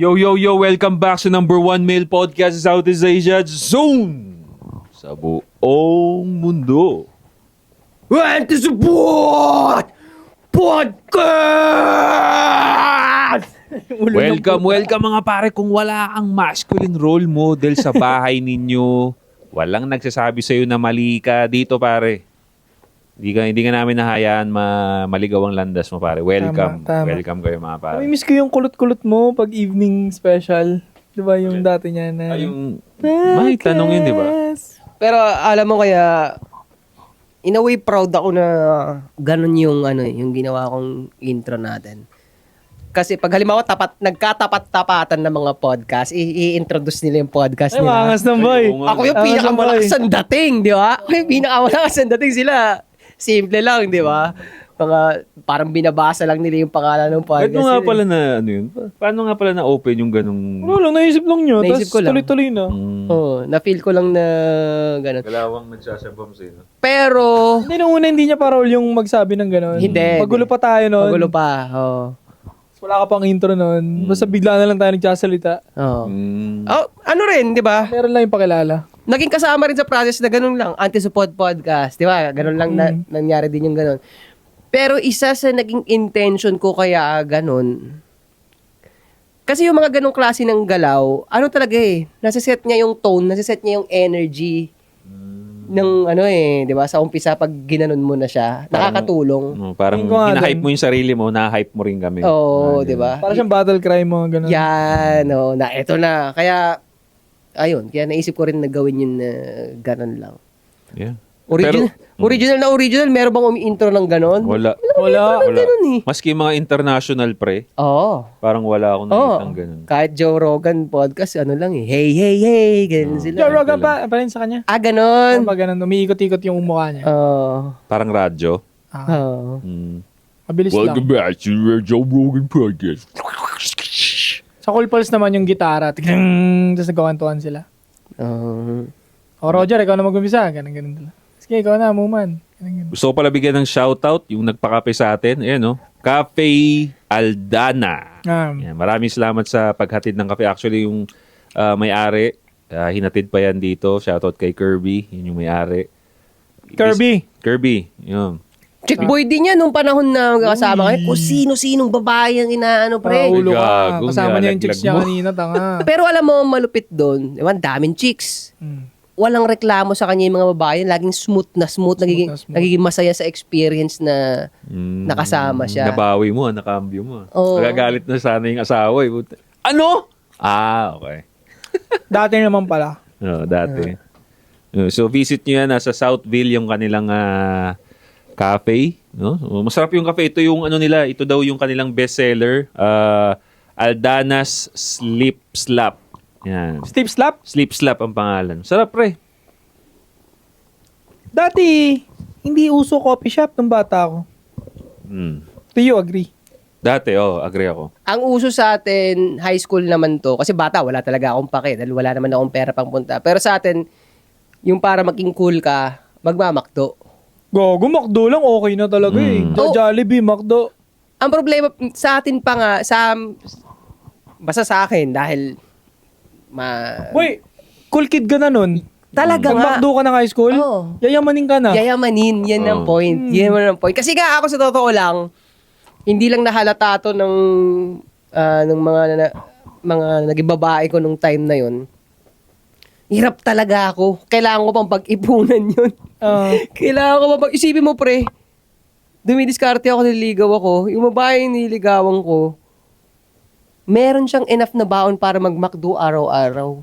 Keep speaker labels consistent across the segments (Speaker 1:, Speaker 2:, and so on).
Speaker 1: Yo, welcome back sa #1 male podcast sa Southeast Asia Zone sa buong mundo.
Speaker 2: And to support podcast!
Speaker 1: Welcome mga pare. Kung wala kang masculine role model sa bahay ninyo, walang nagsasabi sa'yo na mali ka dito pare. Hindi ka namin nahayaan maligaw ang landas mo pare. Welcome.
Speaker 3: Tama.
Speaker 1: Welcome kayo mga pare.
Speaker 3: Miss ko yung kulot-kulot mo pag evening special. Di ba yung dati niya na...
Speaker 1: Yung may tanong yun, di ba?
Speaker 2: Pero alam mo kaya, in a way proud ako na ganun yung yung ginawa kong intro natin. Kasi pag halimbawa nagkatapat-tapatan ng mga podcast, i-introduce nila yung podcast
Speaker 3: Ay,
Speaker 2: nila.
Speaker 3: maangas ng boy.
Speaker 2: Ako yung pinakamalakas ang dating, di ba? Ako yung pinakamalakas ang dating sila. Simple lang, di ba? Mga parang binabasa lang nila yung pangalan ng podcast.
Speaker 1: Paano nga pala na yun? Paano nga pala na open yung ganung...
Speaker 3: Ano lang, naisip lang nyo.
Speaker 2: Naisip ko
Speaker 3: Tapos
Speaker 2: lang.
Speaker 3: tuloy-tuloy na.
Speaker 2: Oo, na-feel ko lang na gano'n.
Speaker 1: Kalawang nagsasabam sa'yo.
Speaker 2: Pero,
Speaker 3: Hindi, nung una hindi niya parol yung magsabi ng gano'n.
Speaker 2: Hindi.
Speaker 3: Magulo pa tayo noon.
Speaker 2: magulo pa. Oo.
Speaker 3: Wala ka pang intro noon. Basta bigla na lang tayo nagsasalita.
Speaker 2: Oo. Oh, ano rin, di ba?
Speaker 3: Meron lang yung pakilala.
Speaker 2: Naging kasama rin sa process na ganun lang. Anti-support podcast, di ba? Ganun lang nangyari din yung ganun. Pero isa sa naging intention ko kaya ganun, kasi yung mga ganung klase ng galaw, ano talaga nasa-set niya yung tone, nasa-set niya yung energy ng di ba? Sa umpisa pag ginanon mo na siya, nakakatulong.
Speaker 1: Parang
Speaker 3: Tingin ko nga
Speaker 1: hina-hype
Speaker 3: din.
Speaker 1: mo yung sarili mo, na-hype mo rin kami.
Speaker 2: Oo, di ba?
Speaker 3: Para siyang battle cry mo. Gano'n.
Speaker 2: Yan, na eto na. Kaya, ayun, kaya naisip ko rin na gawin yun na ganun lang.
Speaker 1: Yeah.
Speaker 2: Original, meron bang umi-intro ng ganon?
Speaker 1: Wala.
Speaker 3: Wala.
Speaker 2: Ganun
Speaker 1: Maski mga international pre,
Speaker 2: Oo.
Speaker 1: parang wala akong nakitang ganun.
Speaker 2: Kahit Joe Rogan podcast, hey, ganun sila.
Speaker 3: Joe Rogan pa rin sa kanya.
Speaker 2: Ganon.
Speaker 3: Pag ganun, umiikot-ikot yung mukha niya.
Speaker 2: Oo.
Speaker 1: Parang radyo.
Speaker 2: Oo.
Speaker 3: Mabilis lang.
Speaker 1: back to the Joe Rogan Podcast.
Speaker 3: Sa Cool Pulse naman yung gitara. Tapos nagkakantuan sila. O Roger, ikaw na mag-umpisa. Ganun talaga. Sige, ikaw na, Muman. Ganun.
Speaker 1: Gusto ko pala bigyan ng shoutout yung nagpakape sa atin. Ayan, no? Cafe Aldana. Yan, maraming salamat sa paghatid ng kape. Actually, yung may-ari, hinatid pa yan dito. Shoutout kay Kirby. Yun yung may-ari. Kirby. Yun.
Speaker 2: Chick boy din yan nung panahon na kasama kayo. Kung sino-sinong babae ang inaano, pre.
Speaker 3: Ulo ka.
Speaker 1: Gago,
Speaker 3: Kasama niya yung chicks
Speaker 1: nilalaglag
Speaker 3: niya
Speaker 1: mo.
Speaker 3: kanina, tanga.
Speaker 2: Pero alam mo, malupit doon. Ewan, daming chicks. Walang reklamo sa kanya yung mga babae. Laging smooth. Nagiging masaya sa experience na nakasama siya.
Speaker 1: Nabawi mo, nakambyo mo.
Speaker 2: Oo.
Speaker 1: Nagagalit na sana yung asawa. Ano? Okay.
Speaker 3: Dati naman pala.
Speaker 1: No, dati. So visit nyo yan, nasa Southville yung kanilang cafe. No? Masarap yung cafe. Ito yung nila, ito daw yung kanilang bestseller. Aldana's Sleep Slap. Yan.
Speaker 3: Steve Slap?
Speaker 1: Sleep Slap ang pangalan. Sarap pre.
Speaker 3: Dati, hindi uso coffee shop nung bata ako. Do you agree?
Speaker 1: Dati, agree ako.
Speaker 2: Ang uso sa atin, high school naman to. Kasi bata, wala talaga akong pake. Dahil wala naman akong pera pang punta. Pero sa atin, yung para maging cool ka, magmamakdo.
Speaker 3: Gago, McDo lang okay na talaga Jollibee, McDo.
Speaker 2: Ang problema sa atin pa nga, basta sa akin, dahil
Speaker 3: Boy, cool kid ka na nun.
Speaker 2: talaga
Speaker 3: Pag
Speaker 2: nga,
Speaker 3: McDo ka ng high school,
Speaker 2: Oo.
Speaker 3: yayamanin ka na.
Speaker 2: yayamanin, yan ang point. Yan ang point. Kasi nga ako sa totoo lang, hindi lang nahalata to ng mga naging babae ko nung time na yun. Hirap talaga ako. Kailangan ko pang pag-ipunan yun. Kailangan ko pang isipin mo pre, dumidiskarte ako, nililigaw ako. Yung babae yung nililigawan ko, meron siyang enough na baon para mag-McDo araw-araw.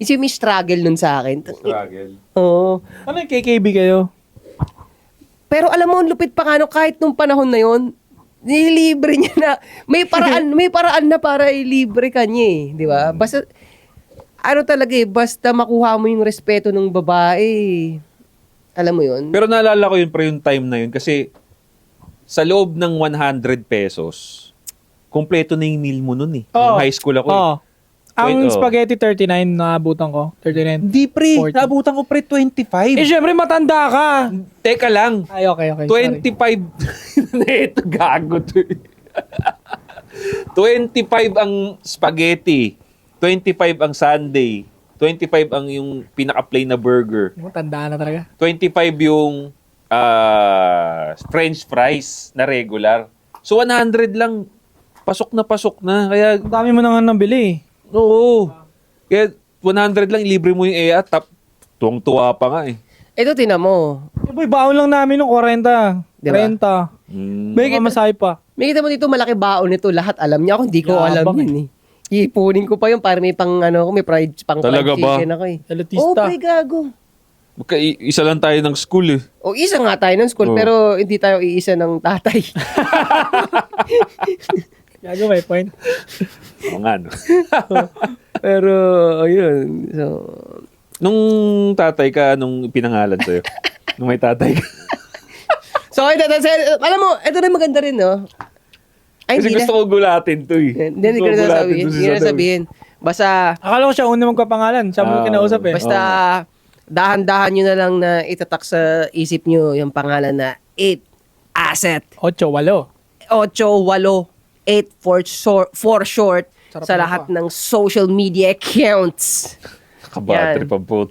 Speaker 2: Isipin mo yung struggle nun sa akin.
Speaker 1: Struggle.
Speaker 2: Oo.
Speaker 3: Ano yung KKB kayo?
Speaker 2: Pero alam mo, ang lupit pa nga no, kahit nung panahon na yon, nililibre niya na. May paraan na para ilibre ka niya di ba? Basta, basta makuha mo yung respeto ng babae. Alam mo yun?
Speaker 1: Pero naalala ko yun pre yung time na yun kasi sa loob ng 100 pesos, kompleto na yung meal mo nun Nung high school ako
Speaker 3: Ang spaghetti 39 naabutan ko. 39.
Speaker 1: Hindi pre,
Speaker 3: 40.
Speaker 1: naabutan ko pre 25.
Speaker 3: Syempre matanda ka.
Speaker 1: Teka lang.
Speaker 3: Ay, okay.
Speaker 1: 25. Ito gago to. $25 ang spaghetti, $25 ang sundae, $25 ang yung pinaka-plain na burger,
Speaker 3: Tandaan na talaga.
Speaker 1: $25 yung French fries na regular. So 100 lang, pasok na. Kaya,
Speaker 3: Ang dami mo na nga nabili.
Speaker 1: oo. Kaya 100 lang, libre mo yung EA, tuwang-tuwa pa nga eh.
Speaker 2: Ito, tinan mo.
Speaker 3: Boy, baon lang namin ng 40.
Speaker 2: Diba?
Speaker 3: 30.
Speaker 1: Mm.
Speaker 3: May masahe pa.
Speaker 2: May kita mo dito, malaki baon nito. Lahat alam niya. Ako, hindi ko alam
Speaker 3: Yabang
Speaker 2: yun eh. Iipunin ko pa yun para may pang, may fried, pang
Speaker 1: Talaga
Speaker 2: fried
Speaker 1: ba?
Speaker 2: chicken ako eh.
Speaker 3: Elitista.
Speaker 2: Oh, may gago.
Speaker 1: Isa lang tayo ng school eh.
Speaker 2: O, isa nga tayo ng school,
Speaker 1: Oh.
Speaker 2: pero hindi tayo iisa ng tatay.
Speaker 3: Gago, may point.
Speaker 1: Oo nga, no?
Speaker 2: pero, ayun. So,
Speaker 1: Nung tatay ka, nung pinangalan sa'yo? Nung may tatay ka?
Speaker 2: so alam mo, ito na maganda rin, no? Ay,
Speaker 1: Kasi
Speaker 2: hindi
Speaker 1: gusto
Speaker 2: na.
Speaker 1: ko gulatin to eh.
Speaker 2: Hindi ko na sasabihin. Hindi na sabihin. Basta,
Speaker 3: Akala ko siya una magpapangalan. Siya mo kinausap eh.
Speaker 2: basta, dahan-dahan nyo na lang na itatak sa isip nyo yung pangalan na 8 Asset.
Speaker 3: 8, 8.
Speaker 2: 8, 8 for short
Speaker 3: Sarap
Speaker 2: sa
Speaker 3: na
Speaker 2: lahat
Speaker 3: pa.
Speaker 2: ng social media accounts.
Speaker 1: Kabattery
Speaker 2: Yan.
Speaker 1: pa po.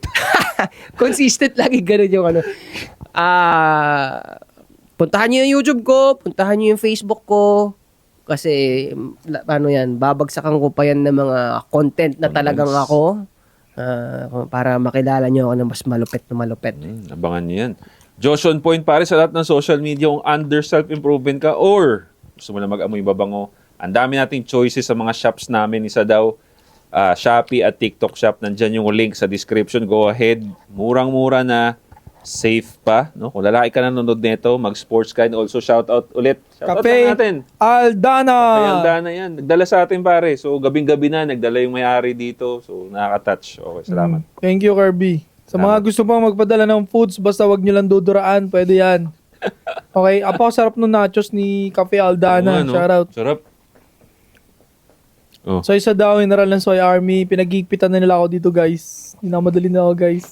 Speaker 2: Consistent lagi ganun yung ano. Puntahan nyo yung YouTube ko, puntahan nyo yung Facebook ko, kasi babagsakan ko pa yan ng mga content na talagang ako para makilala nyo ako ng mas malupit na malupit.
Speaker 1: Abangan niyo yan. Josh on point pare sa lahat ng social media kung under self-improvement ka or gusto mo na mag-amoy babango. Ang dami nating choices sa mga shops namin. Isa daw, Shopee at TikTok shop. Nandyan yung link sa description. Go ahead. Murang-mura na. Safe pa. No? Kung lalaki ka nanonood nito, mag-sports ka. And also, shout out ulit. Shout out
Speaker 3: Cafe
Speaker 1: lang natin.
Speaker 3: Aldana.
Speaker 1: Kaya ang dana yan. Nagdala sa atin pare. So, gabing-gabi na. Nagdala yung may-ari dito. So, nakaka-touch. Okay, salamat.
Speaker 3: Thank you, Kirby. Sa mga gusto pang magpadala ng foods, basta wag nyo lang duduraan, pwede yan. Okay, sarap nung nachos ni Cafe Aldana.
Speaker 1: Oo nga, no?
Speaker 3: Shout out.
Speaker 1: Sarap. Oh.
Speaker 3: So isa daw, General ng Soy Army, pinagigpitan na nila ako dito guys. Minamadali na ako guys.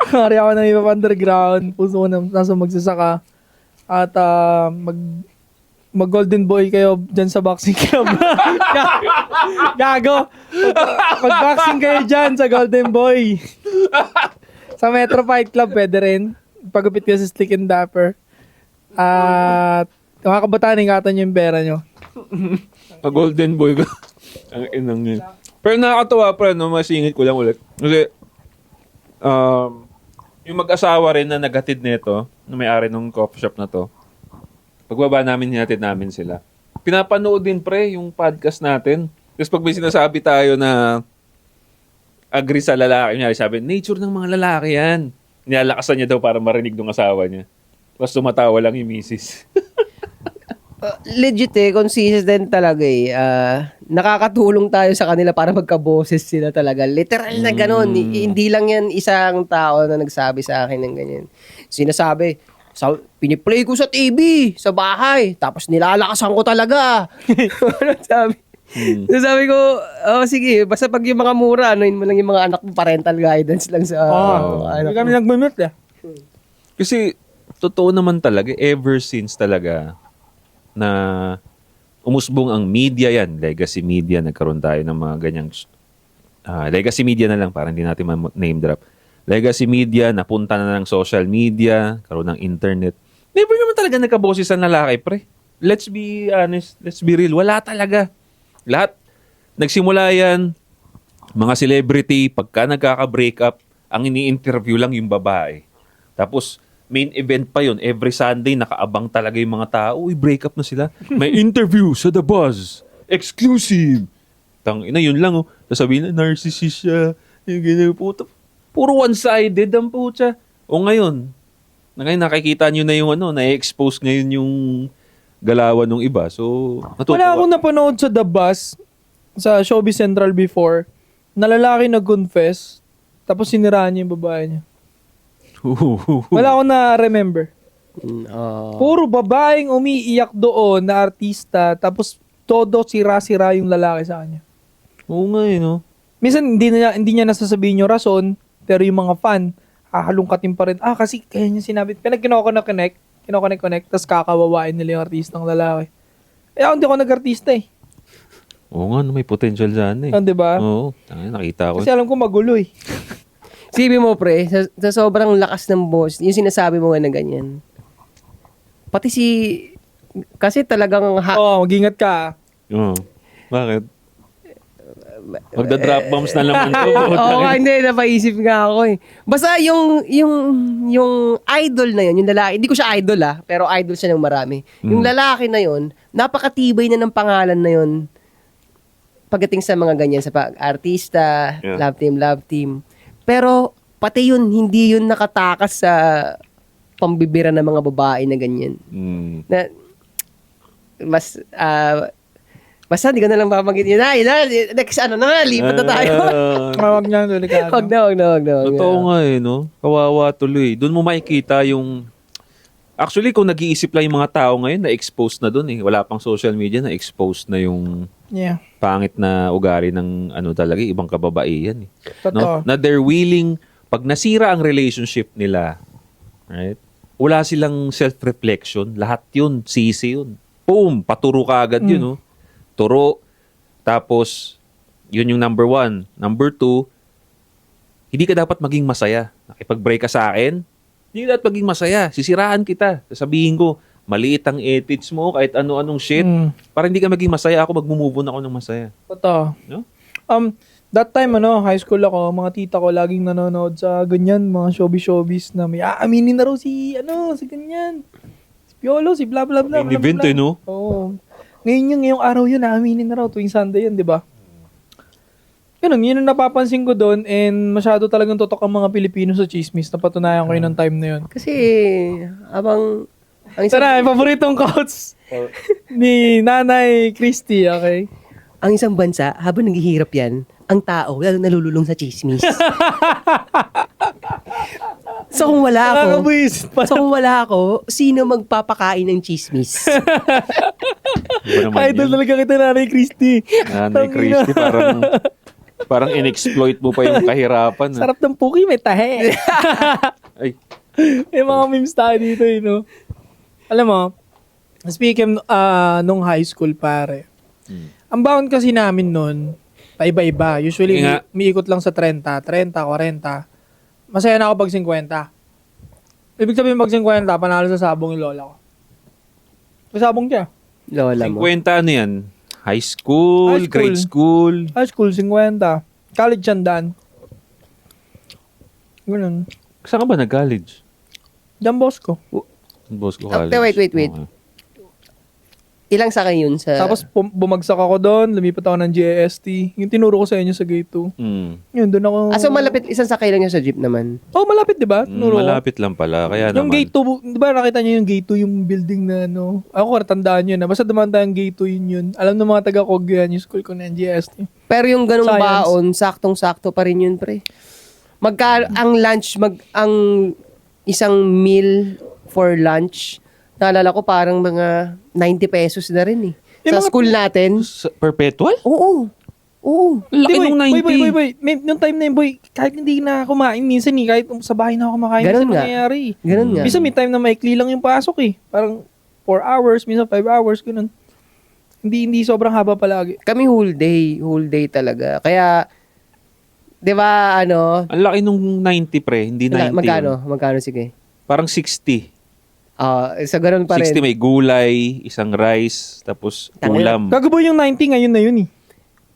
Speaker 3: Kari ako ng iba underground, puso ko na nasa magsasaka. At mag golden boy kayo dyan sa boxing club. Gago! Mag-boxing kayo dyan sa golden boy. Sa Metro Fight Club, pwede rin. Pagupit kayo sa Slick and Dapper. At mga kabataan, ingatan nyo yung pera nyo.
Speaker 1: Golden boy ko. Ang inang yun. Pero nakakatawa pa, no? Masingit ko lang ulit. Kasi, yung mag-asawa rin na naghatid nito, na may-ari ng coffee shop na to, pagbaba namin, hinatid namin sila. Pinapanood din, pre, yung podcast natin. Tapos pag may sinasabi tayo na agree sa lalaki, niya, sabi, nature ng mga lalaki yan. Nilalakasan niya daw para marinig ng asawa niya. Tapos tumatawa lang yung misis.
Speaker 2: Legit consistent talaga eh. Nakakatulong tayo sa kanila para magkaboses sila talaga. Literal na ganun. Hindi lang yan isang tao na nagsabi sa akin ng ganyan. Sinasabi, piniplay ko sa TV, sa bahay, tapos nilalakasan ko talaga. Sabi. Sabi ko, sige, basta pag yung mga mura, anuin mo lang yung mga anak mo, parental guidance lang sa
Speaker 3: Hindi kami nag-mute eh.
Speaker 1: Kasi, totoo naman talaga, ever since talaga, na umusbong ang media yan, legacy media, nagkaroon tayo ng mga ganyang, legacy media na lang, parang hindi natin name drop. Legacy media, napunta na ng social media, karoon ng internet. Never naman talaga nagkaboses ang lalaki, pre. Let's be honest, let's be real. Wala talaga. Lahat, nagsimula yan, mga celebrity, pagka nagkaka-break up, ang ini-interview lang yung babae. Tapos, main event pa yun. Every Sunday, nakaabang talaga yung mga tao. Uy, break up na sila. May interview sa The Buzz. Exclusive. Tangina, yun lang. Oh. Sasabihin na, narcissist siya. Yung ganyan, puto. Puro one-sided ang putya. O ngayon, nakikita nyo na yung na-expose ngayon yung galawan ng iba. So, natutuwa.
Speaker 3: Wala akong napanood sa The Buzz, sa Showbiz Central before, na lalaki nag-confess, tapos siniraan niya yung babae niya. Wala akong na-remember. Puro babaeng umiiyak doon na artista, tapos todo sira-sira yung lalaki sa kanya.
Speaker 1: Oo nga no?
Speaker 3: Minsan hindi niya nasasabihin yung rason, pero yung mga fan, hahalungkatin pa rin. Kasi kaya niya sinabi, kinoconnect, tapos kakawawain nila yung artistang lalaki. ako hindi ako nag-artista eh.
Speaker 1: Oo nga, may potential dyan eh.
Speaker 3: Di ba?
Speaker 1: Oo, nakita ko.
Speaker 3: Kasi alam ko magulo eh.
Speaker 2: Sibi mo, pre, sa sobrang lakas ng boss, yung sinasabi mo nga na ganyan. Pati kasi talagang,
Speaker 3: Mag-ingat ka.
Speaker 1: Oo. Bakit? Magda-drop bombs na naman to.
Speaker 2: Oo, hindi, napaisip nga ako eh. Basta yung idol na yun, yung lalaki, hindi ko siya idol pero idol siya ng marami. Yung lalaki na yun, napakatibay na ng pangalan na yun pagdating sa mga ganyan, sa artista,
Speaker 1: Yeah.
Speaker 2: love team. Pero pati yun, hindi yun nakatakas sa pambibira ng mga babae na ganyan. Na, basta hindi ko na lang babanggitin yun. Next lipat na tayo.
Speaker 3: Huwag na, delikado.
Speaker 2: Wag na.
Speaker 1: Totoo nga eh, no? Kawawa tuloy. Doon mo makikita yung... Actually, kung nag-iisip lang yung mga tao ngayon, na-expose na doon eh. Wala pang social media, na-expose na yung
Speaker 3: Yeah.
Speaker 1: pangit na ugali ng talaga, ibang kababaihan eh.
Speaker 3: Totoo.
Speaker 1: Na they're willing, pag nasira ang relationship nila, right? Wala silang self-reflection. Lahat yun, sisi yun. Boom! Paturo ka agad yun, no? Turo. Tapos, yun yung number 1. Number 2, hindi ka dapat maging masaya. Nakipag-break ka sa akin, hindi ka dapat maging masaya. Sisiraan kita. Sasabihin ko, maliit ang edits mo, kahit ano-anong shit. Para hindi ka maging masaya, ako mag-move on ako ng masaya.
Speaker 3: Totoo.
Speaker 1: No?
Speaker 3: That time, high school ako, mga tita ko laging nanonood sa ganyan, mga showbiz na may aaminin na raw si ganyan. Si Piolo, si blah blah blah.
Speaker 1: May event eh, no?
Speaker 3: Oo. Ngayong araw yun, aaminin na raw, tuwing Sunday yun, di ba? Yun ang napapansin ko doon, and masyado talagang totok ang mga Pilipino sa chismis, napatunayan ko yun ng time na yun.
Speaker 2: Kasi, ang isang,
Speaker 3: Tara, paboritong quotes ni Nanay Christy, okay?
Speaker 2: ang isang bansa, habang naghihirap yan, ang tao, lalo nalululong sa chismis. So kung wala ako, sino magpapakain ng chismis?
Speaker 1: Iba naman
Speaker 3: Idol
Speaker 1: yun.
Speaker 3: talaga kita, Nanay Christy.
Speaker 1: Nanay Christy, parang in-exploit mo pa yung kahirapan. Ah.
Speaker 3: Sarap ng puki, may tahe.
Speaker 1: Ay,
Speaker 3: May mga memes tayo dito, no? Alam mo, speaking nung high school, pare, ang baon kasi namin nun, paiba-iba. Usually,
Speaker 1: Nga.
Speaker 3: umiikot lang sa 30, 40. Masaya na ako pag 50. Ibig sabihin pag 50, panalo sa sabong yung lola ko. May sabong siya.
Speaker 2: Lola mo.
Speaker 1: 50 ano yan? High school,
Speaker 3: High school.
Speaker 1: grade school.
Speaker 3: High school, 50. College yan, Ganun.
Speaker 1: Saan ka ba nag-college?
Speaker 3: Diyan, boss ko.
Speaker 1: Bosco
Speaker 2: Ah,
Speaker 1: College.
Speaker 2: wait.
Speaker 1: Okay.
Speaker 2: Ilang sakay yun sa...
Speaker 3: Tapos bumagsak ako doon, lumipat ako ng GST. Yung tinuro ko sa inyo sa gate 2. Yun, doon ako...
Speaker 2: so malapit, isang sakay lang yun sa jeep naman.
Speaker 3: Oh, malapit, di ba? Tinuro ko.
Speaker 1: Malapit lang pala. Kaya
Speaker 3: Yung
Speaker 1: naman.
Speaker 3: gate 2, di ba nakita niyo yung gate 2, yung building na ako natandaan yun. Basta dumaan tayong gate 2 yun. Alam ng mga taga-Cog yan, yung school ko na yung GST.
Speaker 2: Pero yung ganung
Speaker 3: Science.
Speaker 2: baon, saktong-sakto pa rin yun, pre. Ang lunch, ang isang meal for lunch, naalala ko parang mga 90 pesos na rin eh.
Speaker 3: Yung
Speaker 2: Sa
Speaker 3: mga-
Speaker 2: school natin.
Speaker 1: Perpetual?
Speaker 2: Oo.
Speaker 1: Laki
Speaker 3: Di,
Speaker 1: nung 90.
Speaker 3: boy. Nung time na yun, boy, kahit hindi na kumain, minsan kahit sa bahay na ako kumakain,
Speaker 2: Ganun
Speaker 3: minsan
Speaker 2: nga.
Speaker 3: nangyayari.
Speaker 2: Ganun nga.
Speaker 3: Minsan may time na maikli lang yung pasok eh. Parang 4 hours, minsan 5 hours, ganun. Hindi sobrang haba palagi.
Speaker 2: Kami whole day talaga. Kaya, di ba,
Speaker 1: Ang laki nung 90 pre, hindi 90.
Speaker 2: magkano sige?
Speaker 1: Parang 60.
Speaker 2: Sa ganun pa
Speaker 1: 60
Speaker 2: rin.
Speaker 1: may gulay, isang rice, tapos ulam.
Speaker 3: Gagaboy yung 90 ngayon na yun eh.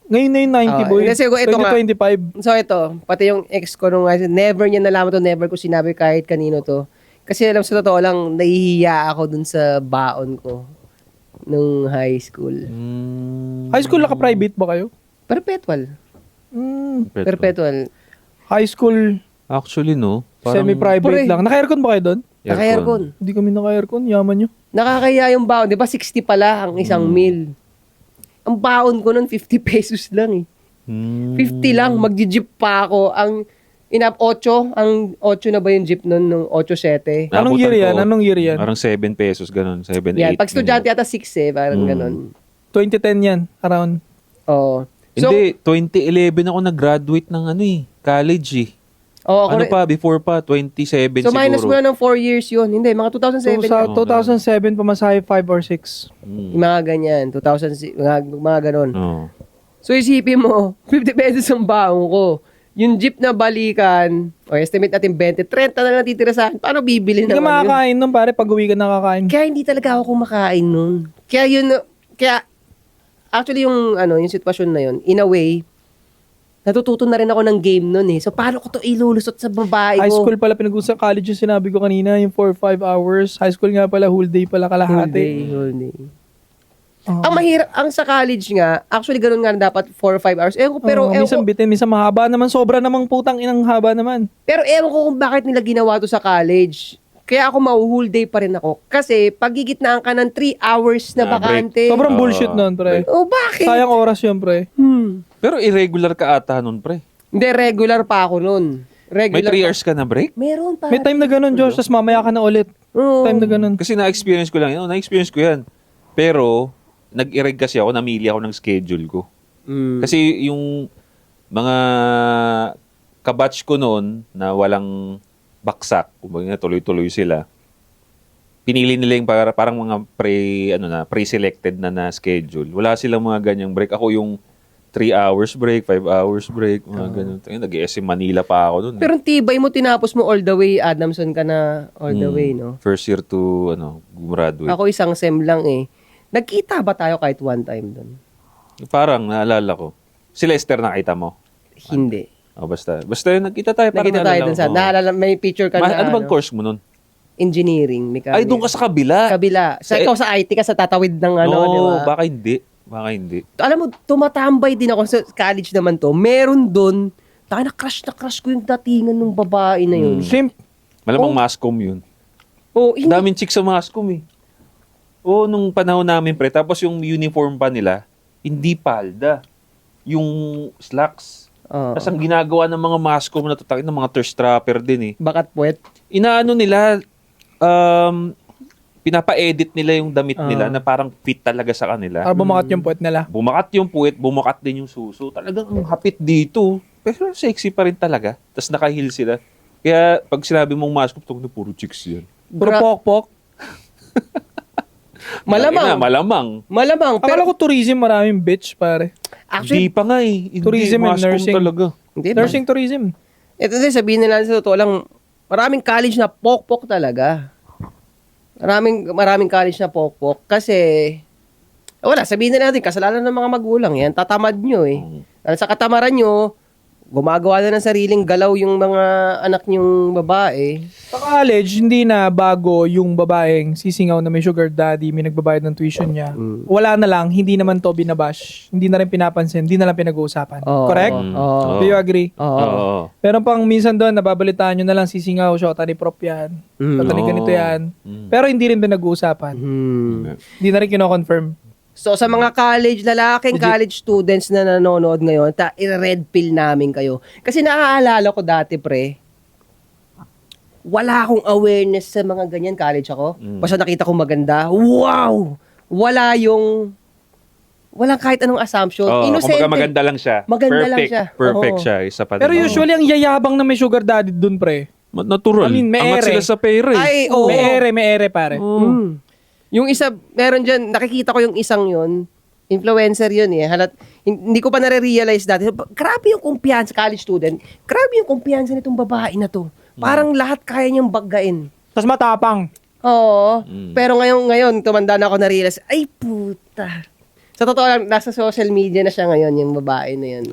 Speaker 3: Ngayon na yung 90, boy.
Speaker 2: Kasi ito nga.
Speaker 3: 2025.
Speaker 2: So ito, pati yung ex ko nung never niya nalaman to, never ko sinabi kahit kanino to. Kasi alam sa totoo lang, nahihiya ako dun sa baon ko nung high school.
Speaker 3: High school naka-private ba kayo?
Speaker 2: Perpetual. Perpetual.
Speaker 3: High school,
Speaker 1: Actually, no. Parang
Speaker 3: semi-private
Speaker 2: Pre.
Speaker 3: lang. Naka-aircon ba kayo doon?
Speaker 2: Naka-aircon.
Speaker 3: Hindi kami naka-aircon. Yaman nyo.
Speaker 2: Nakakaya yung baon. Di ba 60 pala ang isang meal? Ang baon ko nun, 50 pesos lang eh. 50 lang. Mag-jeep pa ako. Ang 8, ang 8 na ba yung jeep nun, nung 8-7?
Speaker 3: Anong year yan? Anong year yan?
Speaker 1: Parang 7 pesos, ganun. 7, 8.
Speaker 2: Yan. Pag estudyante yata 6 eh. Parang ganun.
Speaker 3: 2010 yan. Around.
Speaker 2: Oo. So,
Speaker 1: Hindi, 2011 ako nag-graduate ng college eh.
Speaker 2: Oo, ako
Speaker 1: Ano
Speaker 2: rin.
Speaker 1: pa, before pa, 27
Speaker 2: So, minus mo
Speaker 1: siguro.
Speaker 2: na ng 4 years yun. Hindi, mga 2007
Speaker 3: So, sa
Speaker 2: yun.
Speaker 3: 2007, pamasahe 5 or 6.
Speaker 2: Yung mga ganyan, 2006, mga ganon.
Speaker 1: Oo.
Speaker 2: So, isipin mo, 50 pesos ang baong ko. Yung jeep na balikan, estimate natin 20, 30 na lang titira sa akin. Paano bibili
Speaker 3: Hindi
Speaker 2: ng
Speaker 3: ka makakain nun, pare, pag uwi ka nakakain.
Speaker 2: Kaya hindi talaga ako kumakain nun. Kaya actually yung sitwasyon na yun, in a way, natututo na rin ako ng game nun eh. So, paano ko to ilulusot sa babae ko?
Speaker 3: High school pala pinag-usap, college yung sinabi ko kanina, yung 4 or 5 hours. High school nga pala, whole day pala kalahati.
Speaker 2: Whole day.
Speaker 3: Oo.
Speaker 2: Ang mahirap, ang sa college nga, actually ganun nga dapat 4 or 5 hours. Ewan ko, pero
Speaker 3: Oo, minsan bitin, minsan mahaba naman. Sobra namang putang inang haba naman.
Speaker 2: pero ewan ko kung bakit nila ginawa to sa college. Kaya ako whole day pa rin ako. Kasi pagigitnaan ka ng 3 hours na
Speaker 1: Ah, break.
Speaker 2: bakante.
Speaker 3: Sobrang
Speaker 1: Oo,
Speaker 3: bullshit nun, pre.
Speaker 2: Oh, bakit?
Speaker 3: Sayang oras yun, pre.
Speaker 1: Pero irregular ka ata nun, pre.
Speaker 2: Hindi, regular pa ako nun.
Speaker 1: May
Speaker 2: Regular
Speaker 1: 3 hours ka na break?
Speaker 2: Meron pa.
Speaker 3: May time na ganun, Josh. Tapos mamaya ka na ulit.
Speaker 2: Oo.
Speaker 3: Time na ganun.
Speaker 1: Kasi na-experience ko lang yun. Na-experience ko yan. Pero, nag-ireg kasi ako, namili ako ng schedule ko. Kasi yung mga kabatch ko noon na walang baksak, kumbaga tuloy-tuloy sila, pinili nila yung parang mga pre-selected na schedule. Wala silang mga ganyang break. Ako yung 3 hours break, 5 hours break, mga ganun. Nag-SM Manila pa ako noon.
Speaker 2: Pero ang tibay mo, tinapos mo all the way, Adamson ka na all the way, no?
Speaker 1: First year to graduate.
Speaker 2: Ako isang sem lang eh. Nagkita ba tayo kahit one time doon?
Speaker 1: Parang naalala ko. Si Lester nakita mo?
Speaker 2: Hindi.
Speaker 1: Basta yun, nagkita tayo. Parang
Speaker 2: Nakita tayo
Speaker 1: naalala
Speaker 2: doon
Speaker 1: ko.
Speaker 2: sa, naalala, may picture ka na,
Speaker 1: Ano bang course mo nun?
Speaker 2: engineering, mechanic.
Speaker 1: Ay, doon ka sa kabila.
Speaker 2: Kabila. Ikaw sa IT ka sa tatawid ng di ba?
Speaker 1: Baka hindi. Baka hindi.
Speaker 2: Alam mo, tumatambay din ako sa college naman to. Meron doon, na crush ko yung datingan ng babae na yun.
Speaker 3: Simp.
Speaker 1: Malamang mascom yun.
Speaker 2: Oh, hindi.
Speaker 1: Daming chicks sa mascom eh. Nung panahon namin pre. Tapos yung uniform pa nila, hindi palda. Yung slacks. Tapos ang ginagawa ng mga mascom na tutakin ng mga thirst trapper din eh.
Speaker 2: Bakat puwet.
Speaker 1: Inaano nila, pinapa-edit nila yung damit nila na parang fit talaga sa kanila.
Speaker 3: Para bumakat yung puwet nila.
Speaker 1: Bumakat yung puwet, bumakat din yung suso. Talagang ang hapit dito. Pero sexy pa rin talaga. Tapos naka-heel sila. Kaya pag sinabi mong mascom, tong na puro chicks yan.
Speaker 3: Puro pok-pok.
Speaker 2: Malamang.
Speaker 1: Malamang.
Speaker 3: Akala ko tourism, maraming bitch, pare.
Speaker 2: Actually,
Speaker 1: Hindi pa nga eh. Hindi,
Speaker 3: Tourism and
Speaker 1: mascom
Speaker 3: nursing.
Speaker 1: talaga.
Speaker 2: hindi ba?
Speaker 3: Nursing tourism.
Speaker 2: Ito din, sabihin nila sa totoo lang, maraming college na pok-pok talaga. Maraming college na pok-pok. Kasi, wala, sabihin na natin, kasalanan ng mga magulang yan, tatamad nyo eh. Dahil sa katamaran nyo, gumagawa na ng sariling galaw yung mga anak nyong babae.
Speaker 3: Sa college, hindi na bago yung babaeng sisingaw na may sugar daddy, may nagbabayad ng tuition niya. Wala na lang, hindi naman to binabash. Hindi na rin pinapansin, hindi na lang pinag-uusapan.
Speaker 2: Oo.
Speaker 3: Correct?
Speaker 2: Oo.
Speaker 3: Do you agree?
Speaker 2: Oo.
Speaker 1: Oo.
Speaker 3: Pero pang minsan doon, nababalitaan nyo na lang sisingaw, shota ni prop yan. Shota ni ganito yan. Pero hindi rin pinag-uusapan. Hindi na rin kino-confirm.
Speaker 2: So, sa mga college students na nanonood ngayon, i-red pill namin kayo. Kasi naaalala ko dati, pre, wala akong awareness sa mga ganyan. College ako. Basta nakita ko maganda. Wow! Walang kahit anong assumption.
Speaker 1: Kumbaga maganda lang siya.
Speaker 2: Maganda lang
Speaker 1: Perfect.
Speaker 2: siya.
Speaker 1: Perfect
Speaker 2: Oo.
Speaker 1: siya. Isa pa
Speaker 3: Pero
Speaker 1: din.
Speaker 3: usually, ang yayabang na may sugar daddy doon, pre.
Speaker 1: Natural.
Speaker 3: I mean, may
Speaker 1: Angat
Speaker 3: ere.
Speaker 1: sila sa pera eh.
Speaker 2: Ay, oo.
Speaker 3: May ere, pare.
Speaker 2: Yung isa, meron dyan, nakikita ko yung isang yun, influencer yun eh. Hindi ko pa nare-realize dati. Grabe yung kumpiyansa, college student. Grabe yung kumpiyansa nitong babae na to. Parang lahat kaya niyang baggain.
Speaker 3: Tapos matapang.
Speaker 2: Oo. Pero ngayon, tumanda na ako na-realize, ay puta. Sa totoo lang, nasa social media na siya ngayon, yung babae na yun.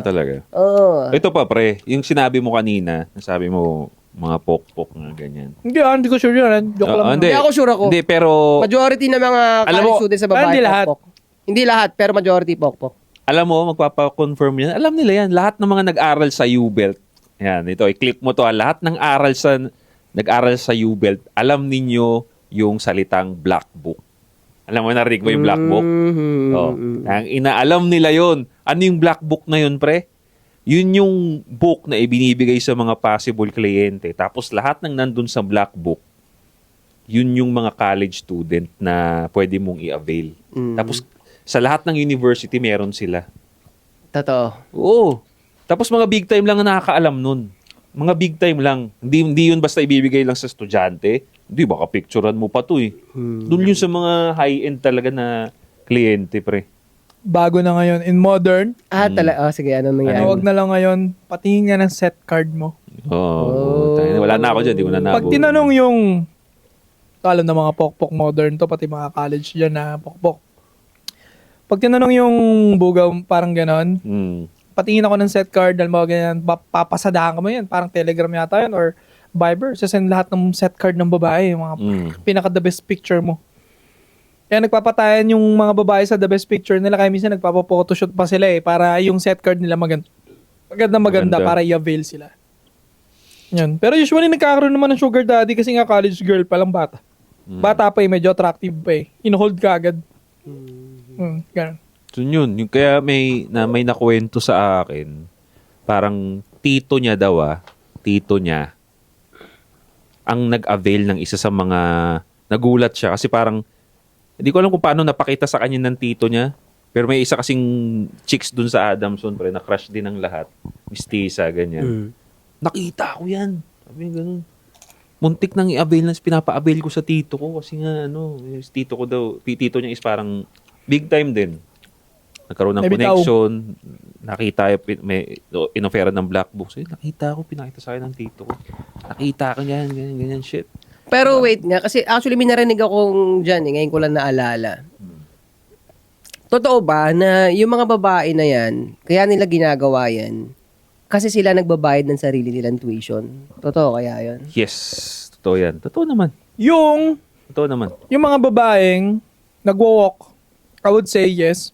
Speaker 1: Talaga.
Speaker 2: Oo.
Speaker 1: Ito pa, pre. Yung sinabi mo kanina, nasabi mo, mga pok-pok nga ganyan.
Speaker 3: Hindi ko sure yun. Joke lang.
Speaker 2: Hindi ako sure ako.
Speaker 1: Hindi, pero...
Speaker 2: Majority ng mga
Speaker 1: Alam
Speaker 2: college
Speaker 1: mo,
Speaker 2: students sa babae,
Speaker 3: hindi lahat.
Speaker 2: pokpok. Hindi lahat, pero majority pokpok.
Speaker 1: Alam mo, magpapa-confirm yan. Alam nila yan. Lahat ng mga nag-aral sa U-Belt. Yan, ito, i-click mo to. Lahat ng nag-aral sa U-Belt, alam ninyo yung salitang black book. Alam mo, narinig mo yung black book? Ang inaalam nila yon. Ano yung black book na yun, pre? Yun yung book na ibinibigay sa mga possible kliyente. Tapos lahat ng nandun sa black book, yun yung mga college student na pwede mong i-avail. Tapos sa lahat ng university, meron sila.
Speaker 2: Totoo.
Speaker 1: Oo. Tapos mga big time lang na nakakaalam nun. mga big time lang. Hindi yun basta ibibigay lang sa estudyante. Hindi, baka picturean mo pa to eh. Doon yun sa mga high-end talaga na kliyente, pre.
Speaker 3: Bago na ngayon. In modern,
Speaker 2: Sige, ano nangyari?
Speaker 3: wag na lang ngayon, patingin nga ng set card mo.
Speaker 1: Oo. Wala na ako dyan, di ko na nabo.
Speaker 3: Pag tinanong yung, alam na mga pokpok modern to, pati mga college dyan na pokpok. Pag tinanong yung bugaw, parang ganon, patingin ako ng set card, dahil mga ganyan, papasadahan ka mo yan, parang Telegram yata yan, or Viber, sasend lahat ng set card ng babae, yung mga pinaka-the best picture mo. Kaya nagpapatayan yung mga babae sa the best picture nila, kaya minsan nagpapa-photoshoot pa sila para yung set card nila maganda para i-avail sila. Yan. Pero usually nagkakaroon naman ng sugar daddy kasi nga college girl pa lang bata. Bata pa medyo attractive pa in-hold ka agad. Ganun.
Speaker 1: So yun, kaya may nakuwento sa akin, parang tito niya ang nag-avail ng isa sa mga, nagulat siya kasi parang, hindi ko alam kung paano napakita sa kanya ng tito niya, pero may isa kasing chicks dun sa Adamson, pre, na crush din ng lahat. Mistisa, ganyan. Nakita ko yan. Sabi ganun. Muntik nang i-avail pinapa-avail ko sa tito ko kasi nga, tito ko daw, tito niya is parang big time din. Nagkaroon ng connection, nakita, may inofera ng black book. So, nakita ko, pinakita sa akin ng tito ko. Nakita ko yan, ganyan shit.
Speaker 2: Pero wait nga, kasi actually may narinig akong dyan, ngayon ko lang naalala. Totoo ba na yung mga babae na yan, kaya nila ginagawa yan, kasi sila nagbabayad ng sarili nilang tuition? Totoo kaya yan?
Speaker 1: Yes, totoo yan. Totoo naman.
Speaker 3: Yung mga babaeng nagwo-walk, I would say yes.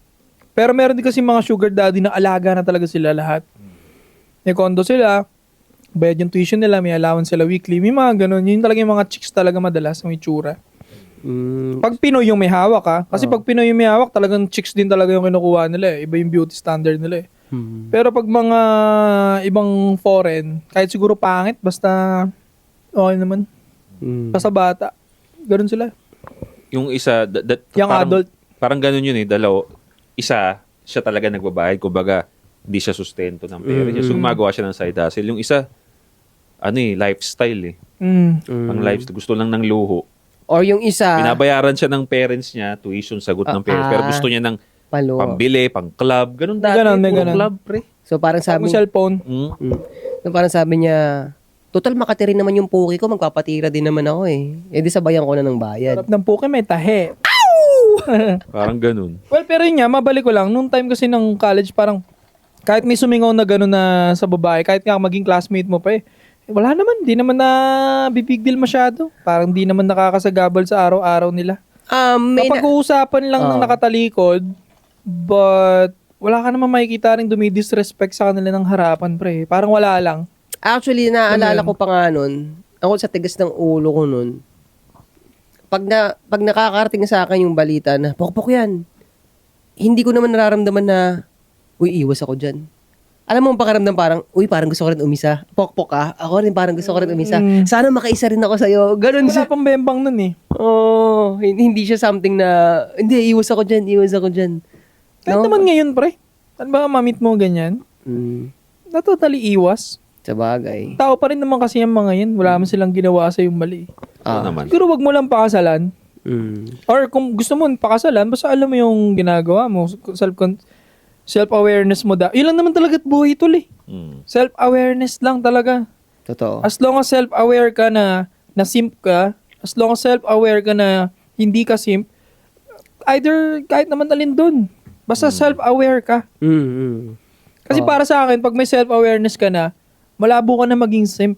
Speaker 3: Pero meron din kasi mga sugar daddy na alaga na talaga sila lahat. May condo sila, bayad yung tuition nila, may allowance sila weekly, may mga ganun. Yun talaga yung mga chicks talaga madalas, may tsura. Pag Pinoy yung may hawak kasi pag Pinoy yung may hawak, talagang chicks din talaga yung kinukuha nila Iba yung beauty standard nila Pero pag mga ibang foreign, kahit siguro pangit, basta okay naman. Basta bata. Ganun sila.
Speaker 1: Yung isa,
Speaker 3: Young adult.
Speaker 1: Parang ganun yun siya talaga nagbabayad. Kumbaga, hindi siya sustento ng pera niya. So, gumagawa siya ng side hustle. Yung isa, lifestyle Pang lifestyle. Gusto lang ng luho.
Speaker 2: Or yung isa...
Speaker 1: Binabayaran siya ng parents niya, tuition, sagot ng parents. Pero gusto niya ng pambili, pang club. Ganun dati.
Speaker 3: May ganun.
Speaker 1: Club, pre.
Speaker 2: So, parang sabi...
Speaker 3: cellphone.
Speaker 2: So, parang sabi niya, total makatiri naman yung puki ko, magpapatira din naman ako di sabayan ko na ng bayad.
Speaker 3: Sarap ng puke, may tahe.
Speaker 1: Parang ganun.
Speaker 3: Well, pero yun nga, mabalik ko lang. Nung time kasi ng college, parang kahit may sumingaw na gano'n na sa babae, kahit nga maging classmate mo pa wala naman, di naman na big deal masyado. Parang di naman nakakasagabal sa araw-araw nila. Kapag-uusapan lang ng nakatalikod, but wala ka naman makikita rin dumidisrespect sa kanila ng harapan, pre. Parang wala lang.
Speaker 2: Actually, naalala ko pa nga nun, ako sa tigas ng ulo ko nun, pag nakakarating sa akin yung balita na, pokpok yan, hindi ko naman nararamdaman na, uy, iwas ako dyan. Alam mo ang pakiramdam parang, uy, parang gusto ko rin umisa. Pokpok ka, ako rin parang gusto ko rin umisa. Sana makaisa rin ako sa'yo. Ganun
Speaker 3: Wala pang bembang nun
Speaker 2: Oo, hindi siya something na, hindi, iwas ako dyan.
Speaker 3: Kahit naman ngayon, pre. Ano ba mamit mo ganyan? Na totally iwas.
Speaker 2: Sa bagay.
Speaker 3: Tao pa rin naman kasi yung mga yan. Wala man silang ginawa sa yung mali.
Speaker 1: Naman.
Speaker 3: Siguro wag mo lang pakasalan. Or kung gusto mo pakasalan, basta alam mo yung ginagawa mo. Self-awareness mo Yun lang naman talaga at buhay tol Self-awareness lang talaga.
Speaker 2: Totoo.
Speaker 3: As long as self-aware ka na simp ka, as long as self-aware ka na hindi ka simp, either kahit naman alin dun. Basta self-aware ka. Kasi para sa akin, pag may self-awareness ka na, malabo ka na maging simp.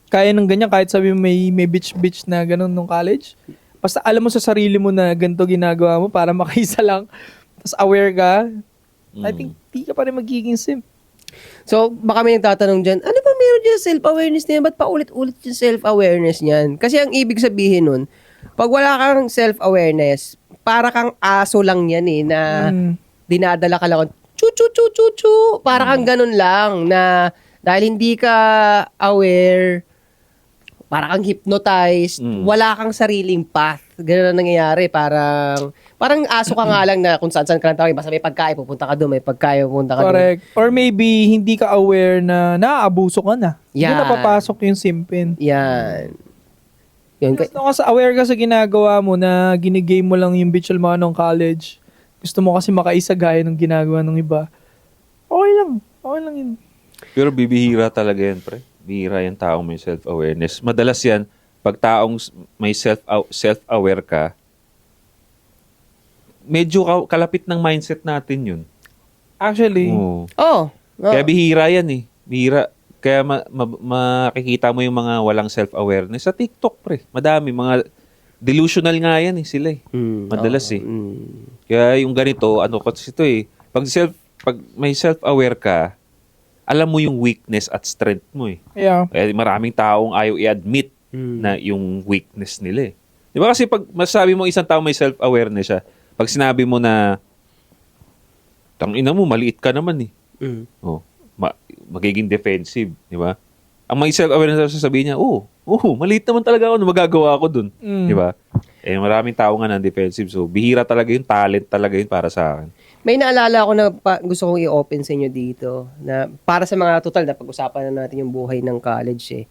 Speaker 3: Kaya ng ganyan, kahit sabi mo may bitch na ganun nung college. Basta alam mo sa sarili mo na ganito ginagawa mo para makaisa lang. Tapos aware ka, I think di ka pa rin magiging simp.
Speaker 2: So, baka may nagtatanong dyan, ano ba meron dyan self-awareness niyan? Ba't paulit-ulit yung self-awareness niyan? Kasi ang ibig sabihin nun, pag wala kang self-awareness, para kang aso lang yan na dinadala ka lang, chu-chu-chu-chu-chu. Para kang ganun lang na dahil hindi ka aware, para kang hypnotized, wala kang sariling path. Ganun ang nangyayari. Parang Parang aso ka nga lang na kung saan ka lang tawag. Basta may pagkain, pupunta ka doon. May pagkain, pupunta ka doon.
Speaker 3: Correct. Or maybe, hindi ka aware na naaabuso ka na. Hindi
Speaker 2: Yan.
Speaker 3: na papasok yung simpin.
Speaker 2: Yan. Yun.
Speaker 3: Gusto ka aware ka sa ginagawa mo na ginigame mo lang yung bitchal mo nung college. Gusto mo kasi makaisa gaya ng ginagawa ng iba. Okay lang. Okay lang yun.
Speaker 1: Pero bibihira talaga yan, pre. Bihira yung taong may self-awareness. Madalas yan, pag taong may self-aware ka, medyo kalapit ng mindset natin yun.
Speaker 3: Actually,
Speaker 1: Oo.
Speaker 2: Oh.
Speaker 1: Kaya bihira yan eh. Bihira. Kaya makikita mo yung mga walang self-awareness sa TikTok, pre. Madami. Mga delusional nga yan eh, sila eh. Madalas eh. Kaya yung ganito, ano kasi ito eh. Pag may self-aware ka, alam mo yung weakness at strength mo eh.
Speaker 3: yeah.
Speaker 1: Kaya maraming taong ayaw i-admit na yung weakness nila eh. Di ba kasi pag masabi mo isang tao may self-awareness siya, pag sinabi mo na tangina mo, maliit ka naman eh. Oh, magiging defensive, di ba? Ang may self-awareness sasabihin niya, maliit naman talaga ako, magagawa ko dun. Di ba? Eh, maraming tao nga na defensive. So, bihira talaga yun, talent talaga yun para sa akin.
Speaker 2: May naalala ako na gusto kong i-open sa inyo dito na para sa mga total na pag-usapan na natin yung buhay ng college eh.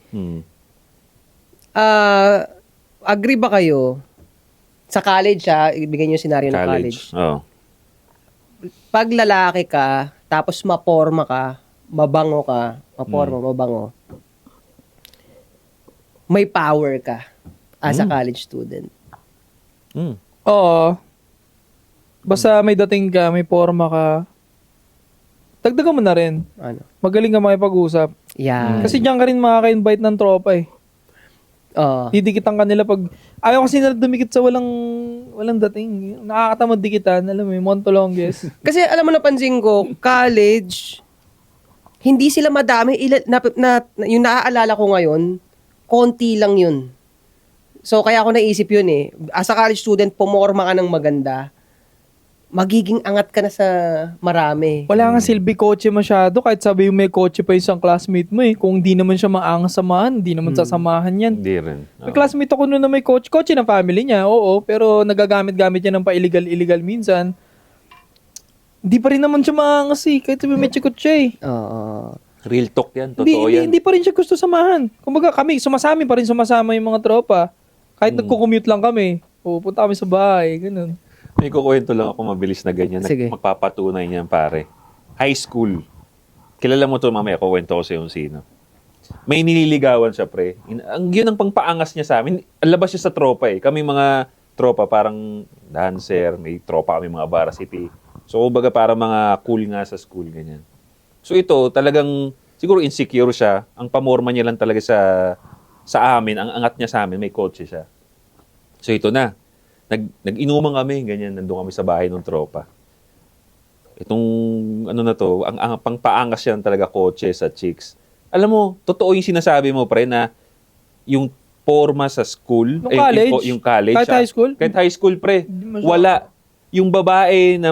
Speaker 2: Agree ba kayo sa college ibigay niyo yung scenario ng college.
Speaker 1: Oo.
Speaker 2: Pag lalaki ka, tapos maporma ka, mabango ka, mabango, may power ka as a college student.
Speaker 3: Oo. Basta may dating ka, may forma ka, dagdagan mo na rin.
Speaker 2: Ano?
Speaker 3: Magaling ka makipag-usap.
Speaker 2: Yan.
Speaker 3: Kasi diyan ka rin makaka-invite ng tropa eh. Didikitan ka nila pag... Ayaw kasi nila dumikit sa walang dating. Nakakatamad dikitan. Alam mo yung Montolonges.
Speaker 2: Kasi alam mo, napansin ko, college, hindi sila madami. Yung naaalala ko ngayon, konti lang yun. So, kaya ako naisip yun eh. As a college student, pumorma ka ng maganda, magiging angat ka na sa marami.
Speaker 3: Wala nga silbi kotse masyado. Kahit sabi yung may kotse pa yung isang classmate mo eh. Kung di naman siya maangas samahan, di naman sasamahan yan.
Speaker 1: Hindi rin.
Speaker 3: May classmate ako noon na may kotse. Kotse ng family niya, oo. Pero nagagamit-gamit niya ng pa-illegal minsan. Di pa rin naman siya maangas eh. Kahit sabi may chikot siya eh.
Speaker 2: Oo.
Speaker 1: Real talk yan. Totoo yan.
Speaker 3: Hindi pa rin siya gusto samahan. Kumbaga kami, sumasama yung mga tropa. Kahit nagko-commute lang kami. Pupunta kami sa bahay, ganun.
Speaker 1: May kukwento lang ako mabilis na ganyan.
Speaker 2: Sige.
Speaker 1: Magpapatunay niyan, pare. High school. Kilala mo to mamaya, kukwento ko sa yung sino. May nililigawan siya, pre. Yun ang pangpaangas niya sa amin. Labas siya sa tropa eh. Kami mga tropa, parang dancer, may tropa kami mga varsity. So, kumbaga parang mga cool nga sa school, ganyan. So, ito, talagang, siguro insecure siya. Ang pamorma niya lang talaga sa amin, ang angat niya sa amin, may kotse siya. So, ito na. Nag-inuman kami, ganyan, nandun kami sa bahay ng tropa. Itong, ang pangpaangas yan talaga kotse sa chicks. Alam mo, totoo yung sinasabi mo, pre, na yung forma sa school,
Speaker 3: college?
Speaker 1: Yung college.
Speaker 3: Kahit high school?
Speaker 1: Kahit high school, pre. Wala. Yung babae na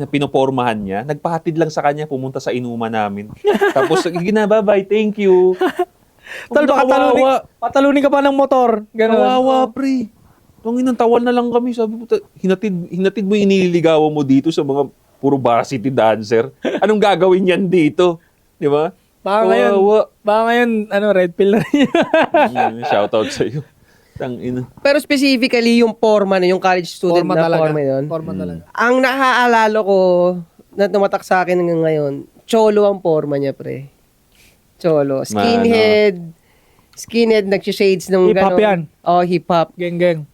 Speaker 1: pinopormahan niya, nagpahatid lang sa kanya, pumunta sa inuman namin. Tapos, bye, thank you.
Speaker 3: Tal, baka patalunin ka pa ng motor. Ganun.
Speaker 1: Kawawa, pre. Tungin ng tawal na lang kami. Sabi ko, hinatid mo yung inililigawan mo dito sa mga puro varsity dancer. Anong gagawin yan dito? Di ba?
Speaker 3: Baka ngayon, red pill na rin.
Speaker 1: Shoutout sa'yo. Tangina.
Speaker 2: Pero specifically, yung forma na, yung college student
Speaker 3: Forma
Speaker 2: na
Speaker 3: talaga.
Speaker 2: forma yun.
Speaker 3: Forma talaga.
Speaker 2: Ang naaalala ko, na tumatak sa akin hanggang ngayon, cholo ang forma niya, pre. Cholo. Skinhead, nag-shades ng
Speaker 3: Hip-hop yan.
Speaker 2: Oh, hip-hop.
Speaker 3: Geng.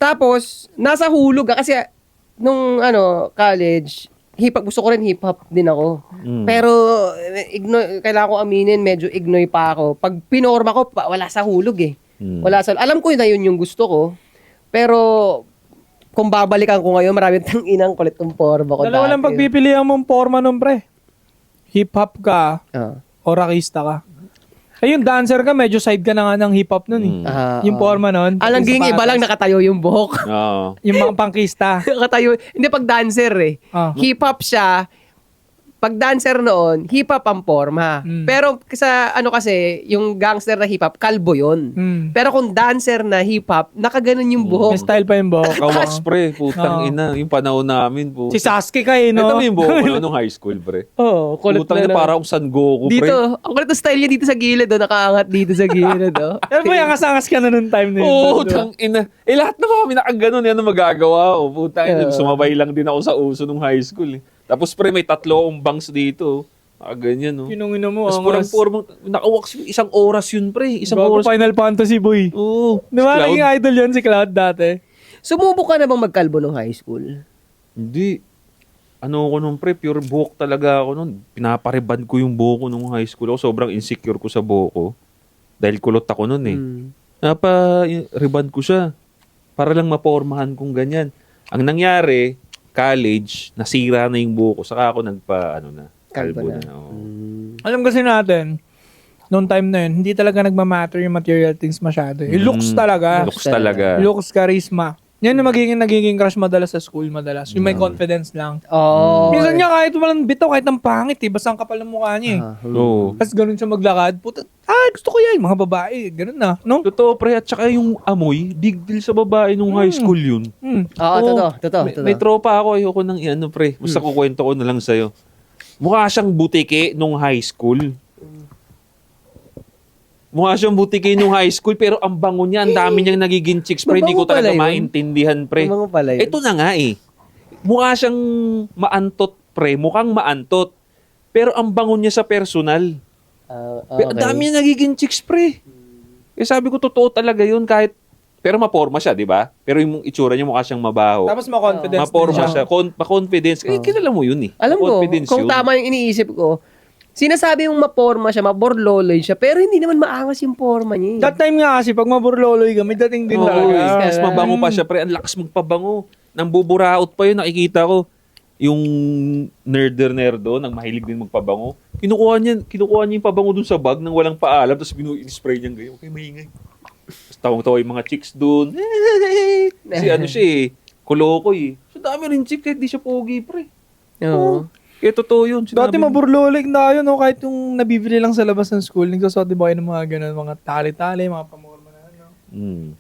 Speaker 2: Tapos, nasa hulog kasi nung college, gusto ko rin hip-hop din ako. Pero, kailangan ko aminin, medyo ignoy pa ako. Pag pinorma ko, wala sa hulog eh. Alam ko na yun yung gusto ko. Pero, kung babalikan ko ngayon, marami tang inang kulit ng forma ko.
Speaker 3: Dalawa lang pagpipilihan mong forma nun, pre. Hip-hop ka o rockista ka. Yung dancer ka, medyo side ka na nga ng hip-hop nun eh. Yung forma nun.
Speaker 2: Alang ging iba lang nakatayo yung buhok.
Speaker 1: Oo.
Speaker 3: Yung mga pangkista.
Speaker 2: Nakatayo. Hindi pag dancer eh. Hip-hop siya, pag dancer noon, hip-hop ang forma. Pero sa ano kasi, yung gangster na hip-hop, kalbo yun. Pero kung dancer na hip-hop, nakaganon yung buhok.
Speaker 3: May style pa yung buhok.
Speaker 1: Kawax, pre. Putang
Speaker 3: Oo.
Speaker 1: ina. Yung panahon namin, po.
Speaker 3: Si Sasuke kayo,
Speaker 1: Ito
Speaker 3: no?
Speaker 1: yung buhok ko nung high school, pre.
Speaker 2: Oo, kulot
Speaker 1: Putang ina,
Speaker 2: na.
Speaker 1: para akong San Goku, pre.
Speaker 2: Dito, ang kulit na style niya dito sa gilid, nakaangat dito sa gilid.
Speaker 3: Pero mo yung kasangas ka na nung time na yun.
Speaker 1: Oo,
Speaker 3: diba?
Speaker 1: tang ina. Lahat na kami nakaganon. Yan ang magagawa. Putang ina.
Speaker 2: Yeah.
Speaker 1: Sumabay lang din ako sa uso nung high school. Tapos, pre, may 3 akong bangs dito. Ganyan, no?
Speaker 3: Kinungin mo.
Speaker 1: Tapos purang nakawax yung 1 oras yun, pre. 1
Speaker 3: Gago
Speaker 1: oras.
Speaker 3: Final Fantasy, boy.
Speaker 1: Oo.
Speaker 3: Di ba?
Speaker 1: Si Cloud.
Speaker 3: Naging idol yun si Cloud dati.
Speaker 2: Sumubok ka na bang magkalbo nung high school?
Speaker 1: Hindi. Ano ko nung pre, pure buhok talaga ako nun. Pinapariban ko yung buhok ko nung high school ako. Sobrang insecure ko sa buhok ko. Dahil kulot ako nun eh. Napa-riban ko siya. Para lang mapormahan kong ganyan. Ang nangyari, college, nasira na yung buhok ko. Saka ako
Speaker 2: Kalbo na.
Speaker 1: Oo.
Speaker 3: Alam kasi natin, noong time na yun, hindi talaga nagmamatter yung material things masyado. Yung looks talaga.
Speaker 1: Looks talaga.
Speaker 3: Looks, charisma. Yan yung nagiging crush madalas sa school madalas. Yung may confidence lang.
Speaker 2: Oo.
Speaker 3: Minsan nga kahit walang bitaw, kahit ang pangit eh. Basta ang kapal ng mukha niya eh.
Speaker 1: Oo.
Speaker 3: Tapos ganun siya maglakad. Puta, gusto ko yan. Mga babae. Ganun na. No?
Speaker 1: Totoo pre, at saka yung amoy, big deal sa babae nung high school yun.
Speaker 2: Oo, totoo.
Speaker 1: May tropa ako, ayoko nang i-ano pre. Basta kukwento ko na lang sa'yo. Mukha siyang butike nung high school. Mukha siyang butike nung high school, pero ang bango niya, ang dami niyang nagiging chicks pre. Hindi ko
Speaker 2: Mabango pala
Speaker 1: talaga
Speaker 2: yun.
Speaker 1: maintindihan pre.
Speaker 2: Mabango pala yun.
Speaker 1: Ito na nga eh. Mukha siyang maantot pre. Mukhang maantot. Pero ang bango niya sa personal. Pero ang dami niya nagiging chicks pre. Eh sabi ko, totoo talaga yun kahit. Pero maporma siya, di ba? Pero yung itsura niya mukha siyang mabaho.
Speaker 3: Tapos ma-confidence
Speaker 1: Maporma
Speaker 3: din
Speaker 1: siya. Ma-confidence. Kilala mo yun eh.
Speaker 2: Alam ko,
Speaker 1: Ma-confidence
Speaker 2: kung
Speaker 1: yun.
Speaker 2: tama yung iniisip ko, sinasabi yung maporma siya, maborloloy siya, pero hindi naman maangas yung forma niya.
Speaker 3: That time nga kasi, pag maburloloy ka, may dating din
Speaker 1: Oo,
Speaker 3: talaga.
Speaker 1: mas mabango pa siya, pre. Ang lakas magpabango. Nang buburaot pa yun, nakikita ko. Yung nerdo, nang mahilig din magpabango. Kinukuha niya yung pabango dun sa bag nang walang paalam, tapos spray niya ganyan. Okay, maingay. Tapos tawang-tawa yung mga chicks dun. Kasi ano siya eh, kuloko eh. So dami rin chicks, kahit di siya pogi, pre.
Speaker 2: Oo.
Speaker 1: Kaya totoo yun.
Speaker 3: Dati maburloloy na yun, no? Kahit yung nabibili lang sa labas ng school, nagsusot din ba kayo ng mga ganun, mga tali-tali, mga pamorma na ano.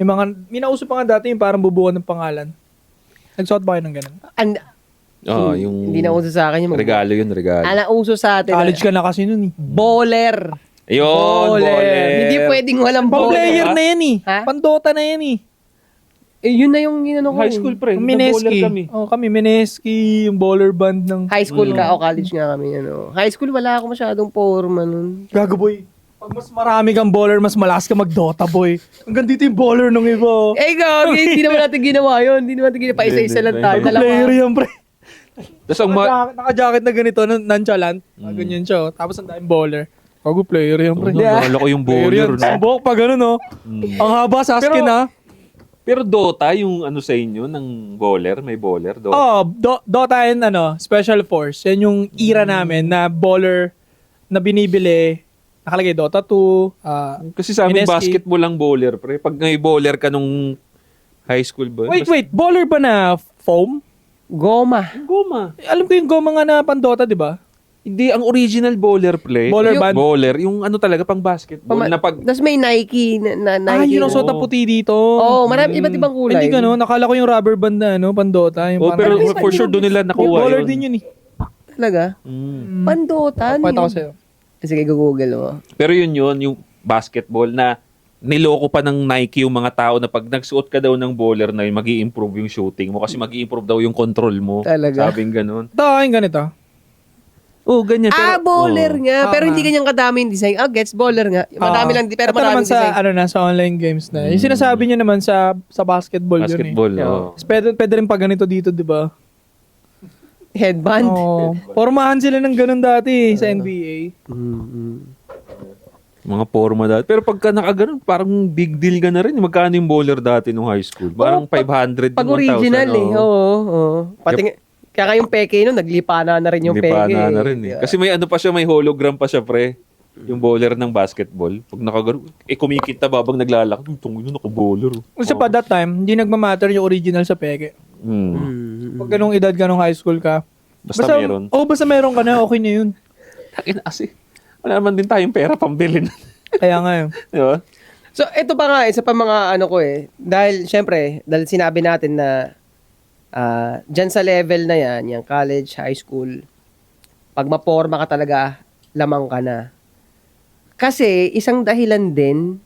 Speaker 3: Yung mga, minauso pa nga dati yung parang bubuan ng pangalan. Nagsuot ba kayo ng ganun?
Speaker 1: Yung
Speaker 2: Hindi na uso sa akin yung
Speaker 1: regalo yun, regalo.
Speaker 2: uso sa atin.
Speaker 3: College ka na kasi nun eh.
Speaker 2: Bowler.
Speaker 1: Ayun, baller.
Speaker 2: Hindi pwedeng walang
Speaker 3: Pang-player
Speaker 2: bowler.
Speaker 3: na yan eh.
Speaker 2: Ha?
Speaker 3: Pang-Dota na yan eh.
Speaker 2: Yun na yung ginano ko.
Speaker 1: High school, pre.
Speaker 3: Mineski.
Speaker 1: Nag-bowler kami.
Speaker 3: Kami Mineski, yung bowler band ng...
Speaker 2: High school ka o college nga kami. High school wala ako masyadong forma nun.
Speaker 3: Gago boy. Pag mas marami kang bowler, mas malakas ka mag-Dota boy. Hanggang dito yung bowler nung iba.
Speaker 2: Eh, gagi, hindi naman natin ginawa yun. Hindi naman natin ginawa. Isa-isa lang tayo.
Speaker 3: Player
Speaker 2: Dalawa.
Speaker 3: yan pre.
Speaker 1: Tapos ang
Speaker 3: Naka-jacket na ganito, nonchalant. Ganyan siya. Tapos ang daming bowler. Gago player yan pre.
Speaker 1: naalala ko yung bowler, no?
Speaker 3: Ang buhok pa gano'n no. Ang haba sa skin ha.
Speaker 1: Pero Dota, yung ano sa inyo, ng bowler, may bowler, Dota.
Speaker 3: Oh, Dota and Special Force. Yan yung era namin na bowler na binibili. Nakalagay Dota 2.
Speaker 1: Kasi sa amin,
Speaker 3: Mineski.
Speaker 1: basketball ang bowler, pre. Pag may bowler ka nung high school ba?
Speaker 3: Wait. Bowler ba na foam?
Speaker 2: Goma.
Speaker 1: Goma.
Speaker 3: Alam ko yung goma nga na pan Dota, di ba?
Speaker 1: Hindi, ang original bowler play.
Speaker 3: Bowler
Speaker 1: yung
Speaker 3: band?
Speaker 1: Bowler, yung ano talaga, pang basketball. Na pag,
Speaker 2: Tapos may Nike. Nike.
Speaker 3: Yun ang suot na puti dito.
Speaker 2: Oo, marami iba't ibang kulay.
Speaker 3: Hindi gano'n. Nakala ko yung rubber band na pan Dota. Yung
Speaker 1: oh,
Speaker 3: parang-
Speaker 1: pero for sure doon nila
Speaker 3: Yung
Speaker 1: nakuha
Speaker 3: bowler
Speaker 1: yun.
Speaker 3: din yun eh.
Speaker 2: Talaga? Pandota.
Speaker 3: Pakita ko sa'yo.
Speaker 2: Sige, Google mo.
Speaker 1: Pero yun, yung basketball na niloko pa ng Nike yung mga tao na pag nagsuot ka daw ng bowler na yun, mag-i-improve yung shooting mo kasi mag-i-improve daw yung control mo.
Speaker 2: Talaga?
Speaker 1: Sabing ganun.
Speaker 3: Ito, yung ganito.
Speaker 1: Oh, ganyan. Pero,
Speaker 2: Bowler nga. Pero
Speaker 3: Tama.
Speaker 2: hindi ganyan kadami yung design. Gets bowler nga. Madami lang, pero
Speaker 3: Ito
Speaker 2: maraming
Speaker 3: naman sa,
Speaker 2: design.
Speaker 3: sa online games na. Yung sinasabi niya naman sa basketball,
Speaker 1: Basketball,
Speaker 3: yun eh.
Speaker 1: oh.
Speaker 3: Tapos pwede rin pa ganito dito, di ba?
Speaker 2: Headband.
Speaker 3: Oo. Formahan sila ng ganun dati sa NBA.
Speaker 1: Mga forma dati. Pero pagka nakaganon, parang big deal ka na rin. Magkano yung bowler dati nung high school? Parang 500
Speaker 2: Pag
Speaker 1: 1,000,
Speaker 2: original eh.
Speaker 1: oh.
Speaker 2: Oo. Pati kaya yung peke nun, naglipana na rin yung
Speaker 1: Hindi pa
Speaker 2: peke.
Speaker 1: na rin eh. Kasi may ano pa siya, may hologram pa siya, pre. Yung bowler ng basketball. Pag nakaganon, kumikita babang naglalakad. Itong ino, naka-bowler.
Speaker 3: Kasi pa that time, hindi nagmamatter yung original sa peke. Pag ganung edad ka nung high school ka,
Speaker 1: Basta meron.
Speaker 3: Basta meron ka na, okay na yun.
Speaker 1: Takin kasi. Wala naman din tayong pera pambili na.
Speaker 3: Kaya nga yun.
Speaker 1: Di ba?
Speaker 2: So, ito pa nga, isa pa mga ano ko dahil, syempre, dahil sinabi natin na dyan sa level na yan, yung college, high school, pag maporma ka talaga, lamang ka na. Kasi, isang dahilan din,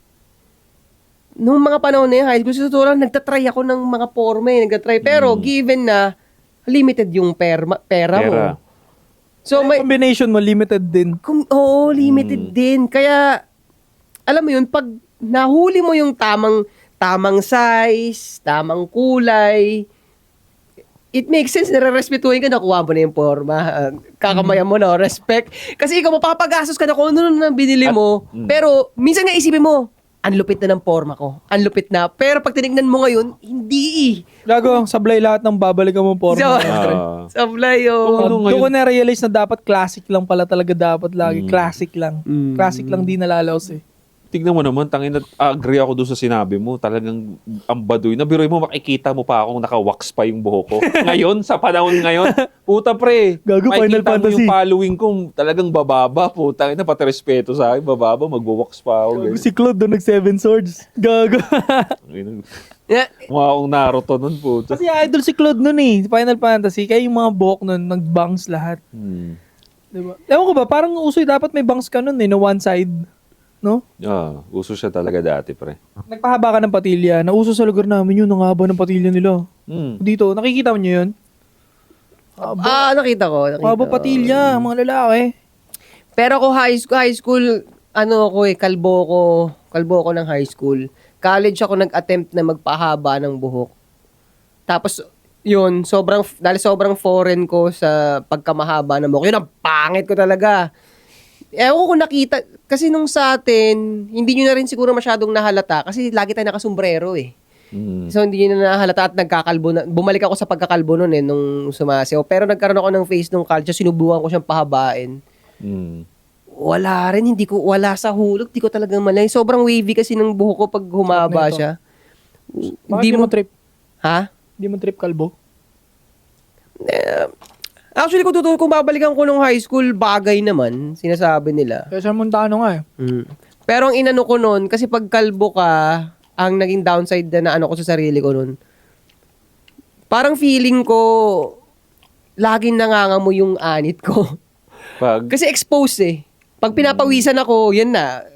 Speaker 2: nung mga panahon na yung high school, sa totoo lang, nagtatry ako ng mga porma nagtatry. Pero, given na, limited yung pera mo. So,
Speaker 3: May combination mo, limited din.
Speaker 2: Oo, limited din. Kaya, alam mo yun, pag nahuli mo yung tamang size, tamang kulay, it makes sense na re-respetuhin ka, nakuha mo na yung forma. Kakamayan mo na, respect. Kasi ikaw mapapagastos ka na kung ano na binili mo. Pero, minsan nga isipin mo, ang lupit na ng forma ko. Ang lupit na. Pero pag tinignan mo ngayon, hindi
Speaker 3: Gago, sablay lahat ng babalikan mo forma.
Speaker 2: Sablay yun.
Speaker 3: Doon ko na-realize na dapat classic lang pala talaga dapat lagi. Classic lang. Classic lang, di nalalaos eh.
Speaker 1: Tignan mo naman, tangina, agree ako doon sa sinabi mo. Talagang ang baduy. Nabiroy mo, makikita mo pa akong naka-wax pa yung buhok ko. Ngayon, sa panahon ngayon, puta pre,
Speaker 3: Gago, Final
Speaker 1: makikita mo
Speaker 3: Fantasy.
Speaker 1: yung following ko, talagang bababa. Puta, ina, pati respeto sa akin, bababa, magwa-wax pa ako.
Speaker 3: Gago, si Claude doon nag-7 swords. Gago.
Speaker 2: Yeah.
Speaker 1: Mukha akong Naruto nun, puta.
Speaker 3: Kasi idol si Claude nun eh. Final Fantasy. Kaya yung mga buhok nun, nag-bangs lahat. Diba? Ewan ko ba, parang usoy dapat may bangs ka nun eh, no one side. No?
Speaker 1: Uso siya talaga dati, pre.
Speaker 3: Nagpahaba ka ng patilya. Nauso sa lugar namin yun, ang haba ng patilya nila. Dito, nakikita mo nyo yun?
Speaker 2: Nakita ko.
Speaker 3: Haba patilya, mga lalaki.
Speaker 2: Pero ako high school, ano ako kalbo ko ng high school. College ako nag-attempt na magpahaba ng buhok. Tapos, yun, dahil sobrang foreign ko sa pagkamahaba ng buhok. Yun, ang pangit ko talaga. Ewan ko nakita, kasi nung sa atin, hindi nyo na rin siguro masyadong nahalata kasi lagi tayo nakasombrero eh. So hindi nyo na nahalata at nagkakalbo na. Bumalik ako sa pagkakalbo nun nung sumasayaw. Pero nagkaroon ako ng face nung culture, sinubukan ko siyang pahabain. Wala rin, wala sa hulog, di ko talagang malay. Sobrang wavy kasi ng buhok ko pag humaba siya.
Speaker 3: Bakit di mo trip?
Speaker 2: Ha?
Speaker 3: Di mo trip kalbo?
Speaker 2: Actually, kung babalikan ko nung high school, bagay naman, sinasabi nila.
Speaker 3: Kaya sa Montano nga eh.
Speaker 2: Pero ang inano ko nun, kasi pag kalbo ka, ang naging downside na ano ko sa sarili ko nun, parang feeling ko, laging nangangamo yung anit ko. Kasi exposed eh. Pag pinapawisan ako, yan na.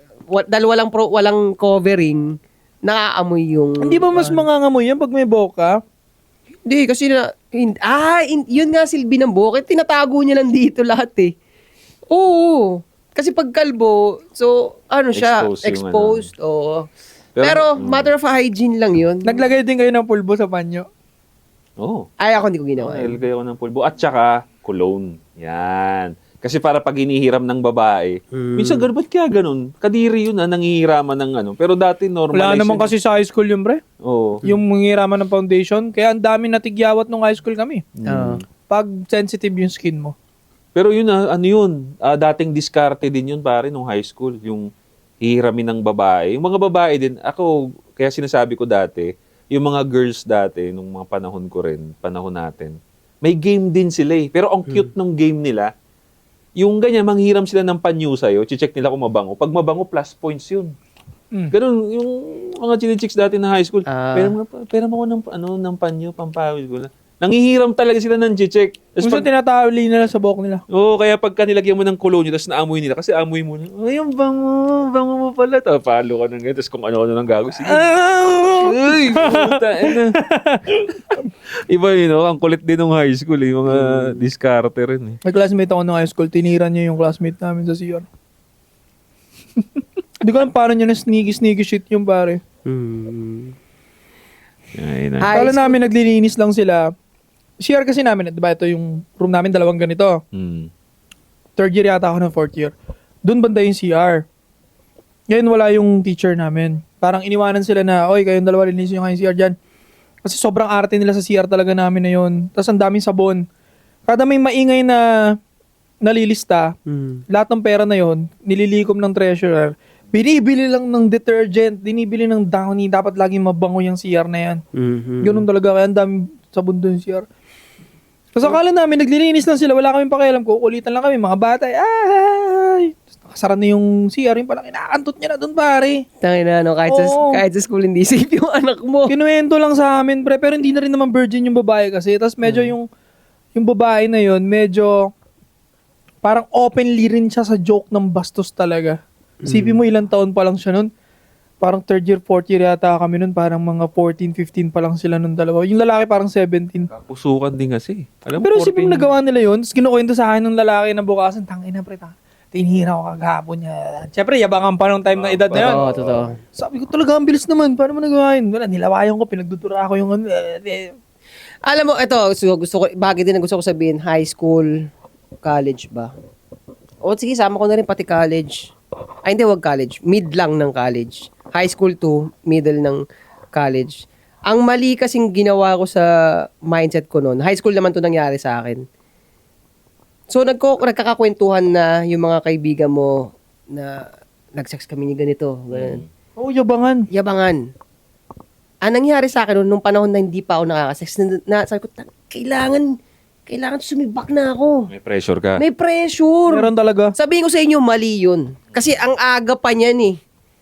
Speaker 2: Dahil walang covering, nakaamoy yung...
Speaker 3: Hindi ba mas mangangamoy yan pag may buhok ka?
Speaker 2: Hindi, kasi yun nga silbi ng buhok. Tinatago niya lang dito lahat eh. Oo. Kasi pag kalbo, so, ano siya, exposed. Oo. Pero, matter of hygiene lang yun.
Speaker 3: Naglagay din kayo ng pulbo sa panyo?
Speaker 1: Oo.
Speaker 2: Ay, ako hindi ko ginawa.
Speaker 1: Nilagay ako ng pulbo. At saka, cologne. Yan. Kasi para pag hinihiram ng babae, minsan ba't kaya ganun? Kadiri yun nangihiraman ng ano. Pero dati normal.
Speaker 3: Wala naman kasi sa high school yun, pre.
Speaker 1: Oo.
Speaker 3: Yung manghihiraman ng foundation. Kaya ang dami natigyawat nung high school kami. Pag sensitive yung skin mo.
Speaker 1: Pero yun ano yun, dating diskarte din yun pare nung high school. Yung hihiramin ng babae. Yung mga babae din, ako, kaya sinasabi ko dati, yung mga girls dati, nung mga panahon ko rin, panahon natin, may game din sila eh. Pero ang cute nung game nila, yung ganyan, manghiram sila ng panyo sa'yo, check nila kung mabango. Pag mabango, plus points yun. Ganun, yung mga chinichicks dati na high school, pera mo ko ng panyo, pampawid ko na. Nangihiram talaga sila ng chichek.
Speaker 3: Gusto tinatawali nila sa buhok nila.
Speaker 1: Oo, kaya pagka nilagyan mo ng cologne, tapos naamoy nila, kasi amoy mo na, ay, ang bango mo pala. Tapos palo ka ng ganyan, tapos kung ano-ano nang gago. Sige. Ay, puta. Iba yun, no? Ang kulit din ng high school, yung mga diskarte rin. Eh.
Speaker 3: May classmate ako nung high school, tinira niya yung classmate namin sa CR. Hindi ko alam paano niya na sneaky shit yung pare. Kala namin naglilinis lang sila. CR kasi namin, diba ito yung room namin, dalawang ganito. Third year yata ako ng fourth year. Doon banda yung CR. Ngayon wala yung teacher namin. Parang iniwanan sila na, oy, kayong dalawa linis yung CR dyan. Kasi sobrang arte nila sa CR talaga namin na yun. Tapos ang daming sabon. Kada may maingay na nalilista, lahat ng pera na yun, nililikom ng treasurer. Binibili lang ng detergent, binibili ng downy, dapat laging mabango yung CR na yan. Ganun talaga, kaya ang daming sabon doon yung CR. Tapos akala namin, naglilinis lang sila, wala kaming pakialam ko, kulitan lang kami, mga bata, ay, nakasara na yung CR, yung pala, kinakantot niya na doon, pare.
Speaker 2: Tangina, no,
Speaker 3: Oo.
Speaker 2: kahit sa school hindi safe yung anak mo.
Speaker 3: Kinuwento lang sa amin, pre, pero hindi na rin naman virgin yung babae kasi, tapos medyo yung babae na yun, medyo, parang openly rin siya sa joke ng bastos talaga. Sipin mo, ilang taon pa lang siya nun. Parang third year, fourth year yata kami nun. Parang mga 14, 15 pa lang sila nun dalawa. Yung lalaki parang 17.
Speaker 1: Kapusukan din kasi. Alam mo,
Speaker 3: Pero isipin mo
Speaker 1: 14
Speaker 3: nagawa nila yun. Tapos kinukwento sa akin ng lalaki na bukasan, tangina pre, tinihira ko kagahapon niya. Siyempre, yabangan pa nung time ng edad na yun.
Speaker 2: Oo, totoo.
Speaker 3: Sabi ko talaga, ang bilis naman. Paano mo nagawa yun? Wala, nilawayan ko, pinagdudura ko yung...
Speaker 2: Alam mo, ito, bagay din na gusto ko sabihin, high school, college ba? O sige, sama ko na rin pati college. Ay, hindi, wag college. Mid lang ng college. High school to middle ng college. Ang mali kasing ginawa ko sa mindset ko noon, high school naman to nangyari sa akin. So, nagkakakwentuhan na yung mga kaibigan mo na nag-sex kami ni ganito. Ganun.
Speaker 3: Oo, yabangan.
Speaker 2: Yabangan. Ang nangyari sa akin nung panahon na hindi pa ako nakaka-sex, sabi ko, kailangan sumibak na ako.
Speaker 1: May pressure ka.
Speaker 2: May pressure.
Speaker 3: Meron talaga.
Speaker 2: Sabihin ko sa inyo, mali yun. Kasi ang aga pa niyan eh.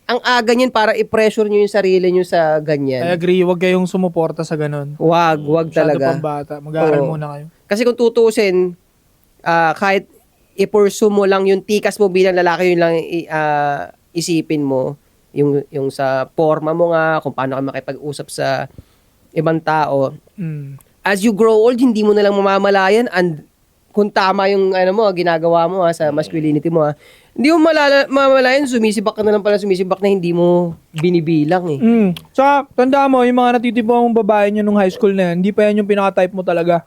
Speaker 2: Ang aga niyan para i-pressure nyo yung sarili nyo sa
Speaker 3: I
Speaker 2: ganyan.
Speaker 3: agree, huwag kayong sumuporta sa ganun.
Speaker 2: Wag
Speaker 3: Masyado
Speaker 2: talaga.
Speaker 3: pang bata. Mag-aaral
Speaker 2: Oo.
Speaker 3: muna kayo.
Speaker 2: Kasi kung tutusin, kahit i-pursue mo lang yung tikas mo bilang lalaki, yun lang isipin mo. Yung sa forma mo nga, kung paano ka makipag-usap sa ibang tao. As you grow old, hindi mo na lang mamamalayan and kung tama yung ginagawa mo sa masculinity mo, hindi mo mamamalayan, sumisibak ka na lang pala, sumisibak na hindi mo binibilang eh.
Speaker 3: Tsaka, tanda mo, yung mga natitipong babae nyo nung high school na yan, hindi pa yan yung pinaka-type mo talaga.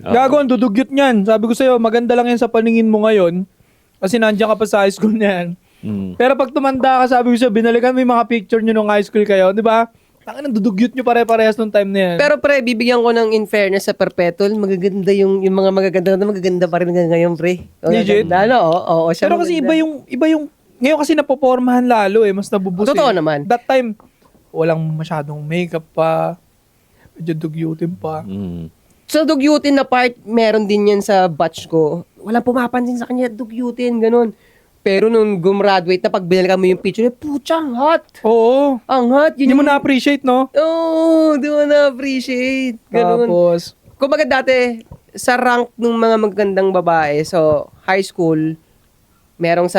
Speaker 3: Gago, ang dudugyot niyan. Sabi ko sa'yo, maganda lang yan sa paningin mo ngayon kasi nandiyan ka pa sa high school na yan. Pero pag tumanda ka, sabi ko sa'yo, binalikan mo yung mga picture nyo nung high school kayo, di ba? Tangin, dudugyot nyo pare-parehas nung time na yan.
Speaker 2: Pero pre, bibigyan ko ng in fairness sa Perpetual, magaganda yung mga magaganda pa rin hanggang ngayon, pre.
Speaker 3: Legit?
Speaker 2: Magaganda, oo, siya
Speaker 3: Pero kasi
Speaker 2: maganda.
Speaker 3: iba yung, ngayon kasi napopormahan lalo mas nabubus
Speaker 2: Totoo naman.
Speaker 3: That time, walang masyadong makeup pa, medyo dugyutin pa.
Speaker 2: So, dugyutin na part, meron din yan sa batch ko. Walang pumapansin sa kanya, dugyutin, ganun. Pero nung gumraduate na, pag binalikan mo yung picture, putsang hot.
Speaker 3: Oo.
Speaker 2: Ang hot.
Speaker 3: Hindi mo na-appreciate, no?
Speaker 2: Oo, di mo na-appreciate. Ganun.
Speaker 3: Tapos,
Speaker 2: Kumbaga dati, sa rank ng mga magandang babae, so high school, merong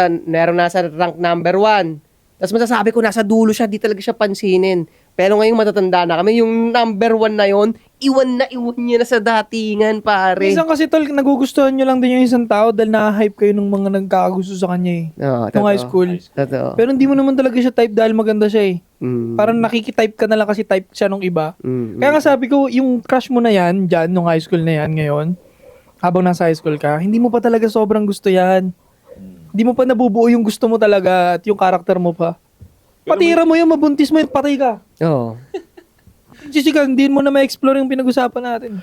Speaker 2: nasa rank number 1. Tapos masasabi ko, nasa dulo siya, di talaga siya pansinin. Pero ngayong matatanda na kami, yung number 1 na yon, iwan niya na sa datingan, pare.
Speaker 3: minsan kasi tol, nagugustuhan nyo lang din yung isang tao dahil na-hype kayo ng mga nagkakagusto sa kanya eh.
Speaker 2: Oo,
Speaker 3: Nung
Speaker 2: totoo.
Speaker 3: high school.
Speaker 2: Totoo.
Speaker 3: Pero hindi mo naman talaga siya type dahil maganda siya eh.
Speaker 2: Mm.
Speaker 3: Parang nakikitype ka na lang kasi type siya nung iba.
Speaker 2: Mm.
Speaker 3: Kaya nga sabi ko, yung crush mo na yan, dyan, nung high school na yan ngayon, habang nasa high school ka, hindi mo pa talaga sobrang gusto yan. Hindi mo pa nabubuo yung gusto mo talaga at yung karakter mo pa. Patira mo yung mabuntis mo yung patay ka.
Speaker 2: Oo.
Speaker 3: Jessica, hindi mo na ma-explore yung pinag-usapan natin.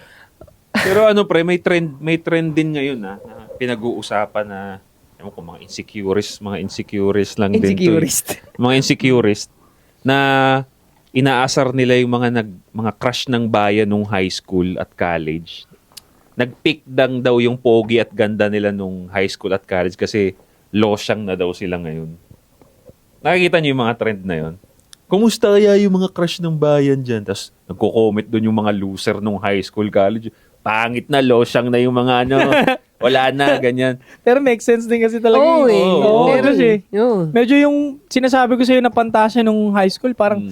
Speaker 1: Pero ano pre, may trend din ngayon na pinag-uusapan na ewan ko, mga insecurist lang din to.
Speaker 2: Insecurist.
Speaker 1: Mga insecurist na inaasar nila yung mga crush ng bayan nung high school at college. Nag-pick lang daw yung pogi at ganda nila nung high school at college kasi losyang na daw sila ngayon. Nakikita niyo yung mga trend na yon? Kumusta kaya yung mga crush ng bayan dyan? Tapos nagko-comment doon yung mga loser nung high school, college. Pangit na, losyang na yung mga wala na, ganyan.
Speaker 3: Pero make sense din kasi talaga.
Speaker 2: Oo eh.
Speaker 3: Oo,
Speaker 2: Meron
Speaker 3: kasi
Speaker 2: eh. Oo.
Speaker 3: medyo yung sinasabi ko sa'yo na pantasya nung high school, parang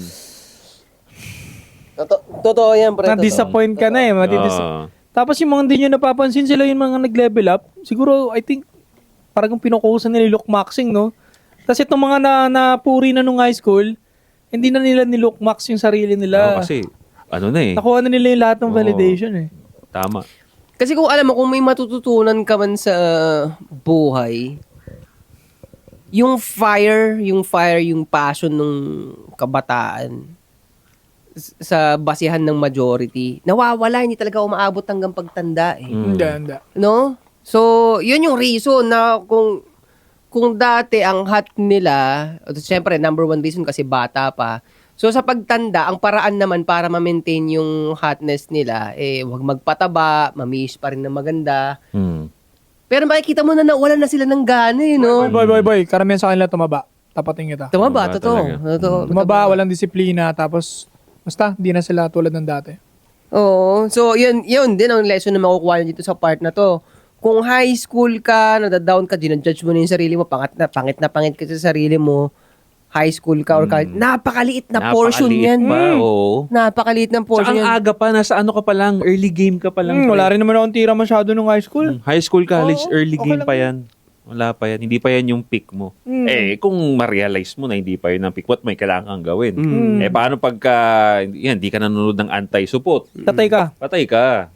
Speaker 2: Totoo yan, pre.
Speaker 3: na-disappoint ka na eh. Tapos yung mga hindi nyo napapansin, sila yung mga nag-level up. Siguro, I think, parang pinukusan nila yung look maxing, no? Tapos itong mga napuri na nung high school, hindi na nila ni look max yung sarili nila.
Speaker 1: Kasi, ano na eh.
Speaker 3: Nakuha na nila yung lahat ng validation eh.
Speaker 1: Tama.
Speaker 2: Kasi kung alam mo, kung may matututunan ka man sa buhay, yung passion ng kabataan sa basihan ng majority, nawawala, hindi talaga umaabot hanggang pagtanda eh.
Speaker 3: Hindi.
Speaker 2: No? So, yun yung reason na kung dati ang hot nila, siyempre number 1 reason kasi bata pa, So sa pagtanda, ang paraan naman para ma-maintain yung hotness nila, wag magpataba, mamiss pa rin na maganda. Pero makikita mo na nawalan na sila ng gana no?
Speaker 3: Boy. Karamihan sa kanila tumaba. Tapating kita.
Speaker 2: Tumaba,
Speaker 1: Tumaba
Speaker 2: totoo.
Speaker 3: Tumaba, walang disiplina, tapos basta, di na sila tulad ng dati.
Speaker 2: Oo. So, yun din ang lesson na makukuha nyo dito sa part na to. Kung high school ka, nadadown ka, ginajudge mo na yung sarili mo, pangit na pangit ka sa sarili mo, high school ka or college, napakaliit na portion yan.
Speaker 1: Oo.
Speaker 2: Napakaliit ng
Speaker 1: Sa
Speaker 2: portion
Speaker 1: ang
Speaker 2: yan.
Speaker 1: aga pa, nasa ano ka pa lang, early game ka pa lang.
Speaker 3: Wala rin naman akong tira masyado nung high school.
Speaker 1: High school, college,
Speaker 3: Oo,
Speaker 1: early
Speaker 3: okay
Speaker 1: game
Speaker 3: lang
Speaker 1: pa yan. Wala pa yan. Hindi pa yan yung peak mo. Kung ma-realize mo na hindi pa yun ang peak, what may kailangan kang gawin? Paano pagka, hindi ka nanonood ng anti-support?
Speaker 3: Tatay ka.
Speaker 1: Patay ka.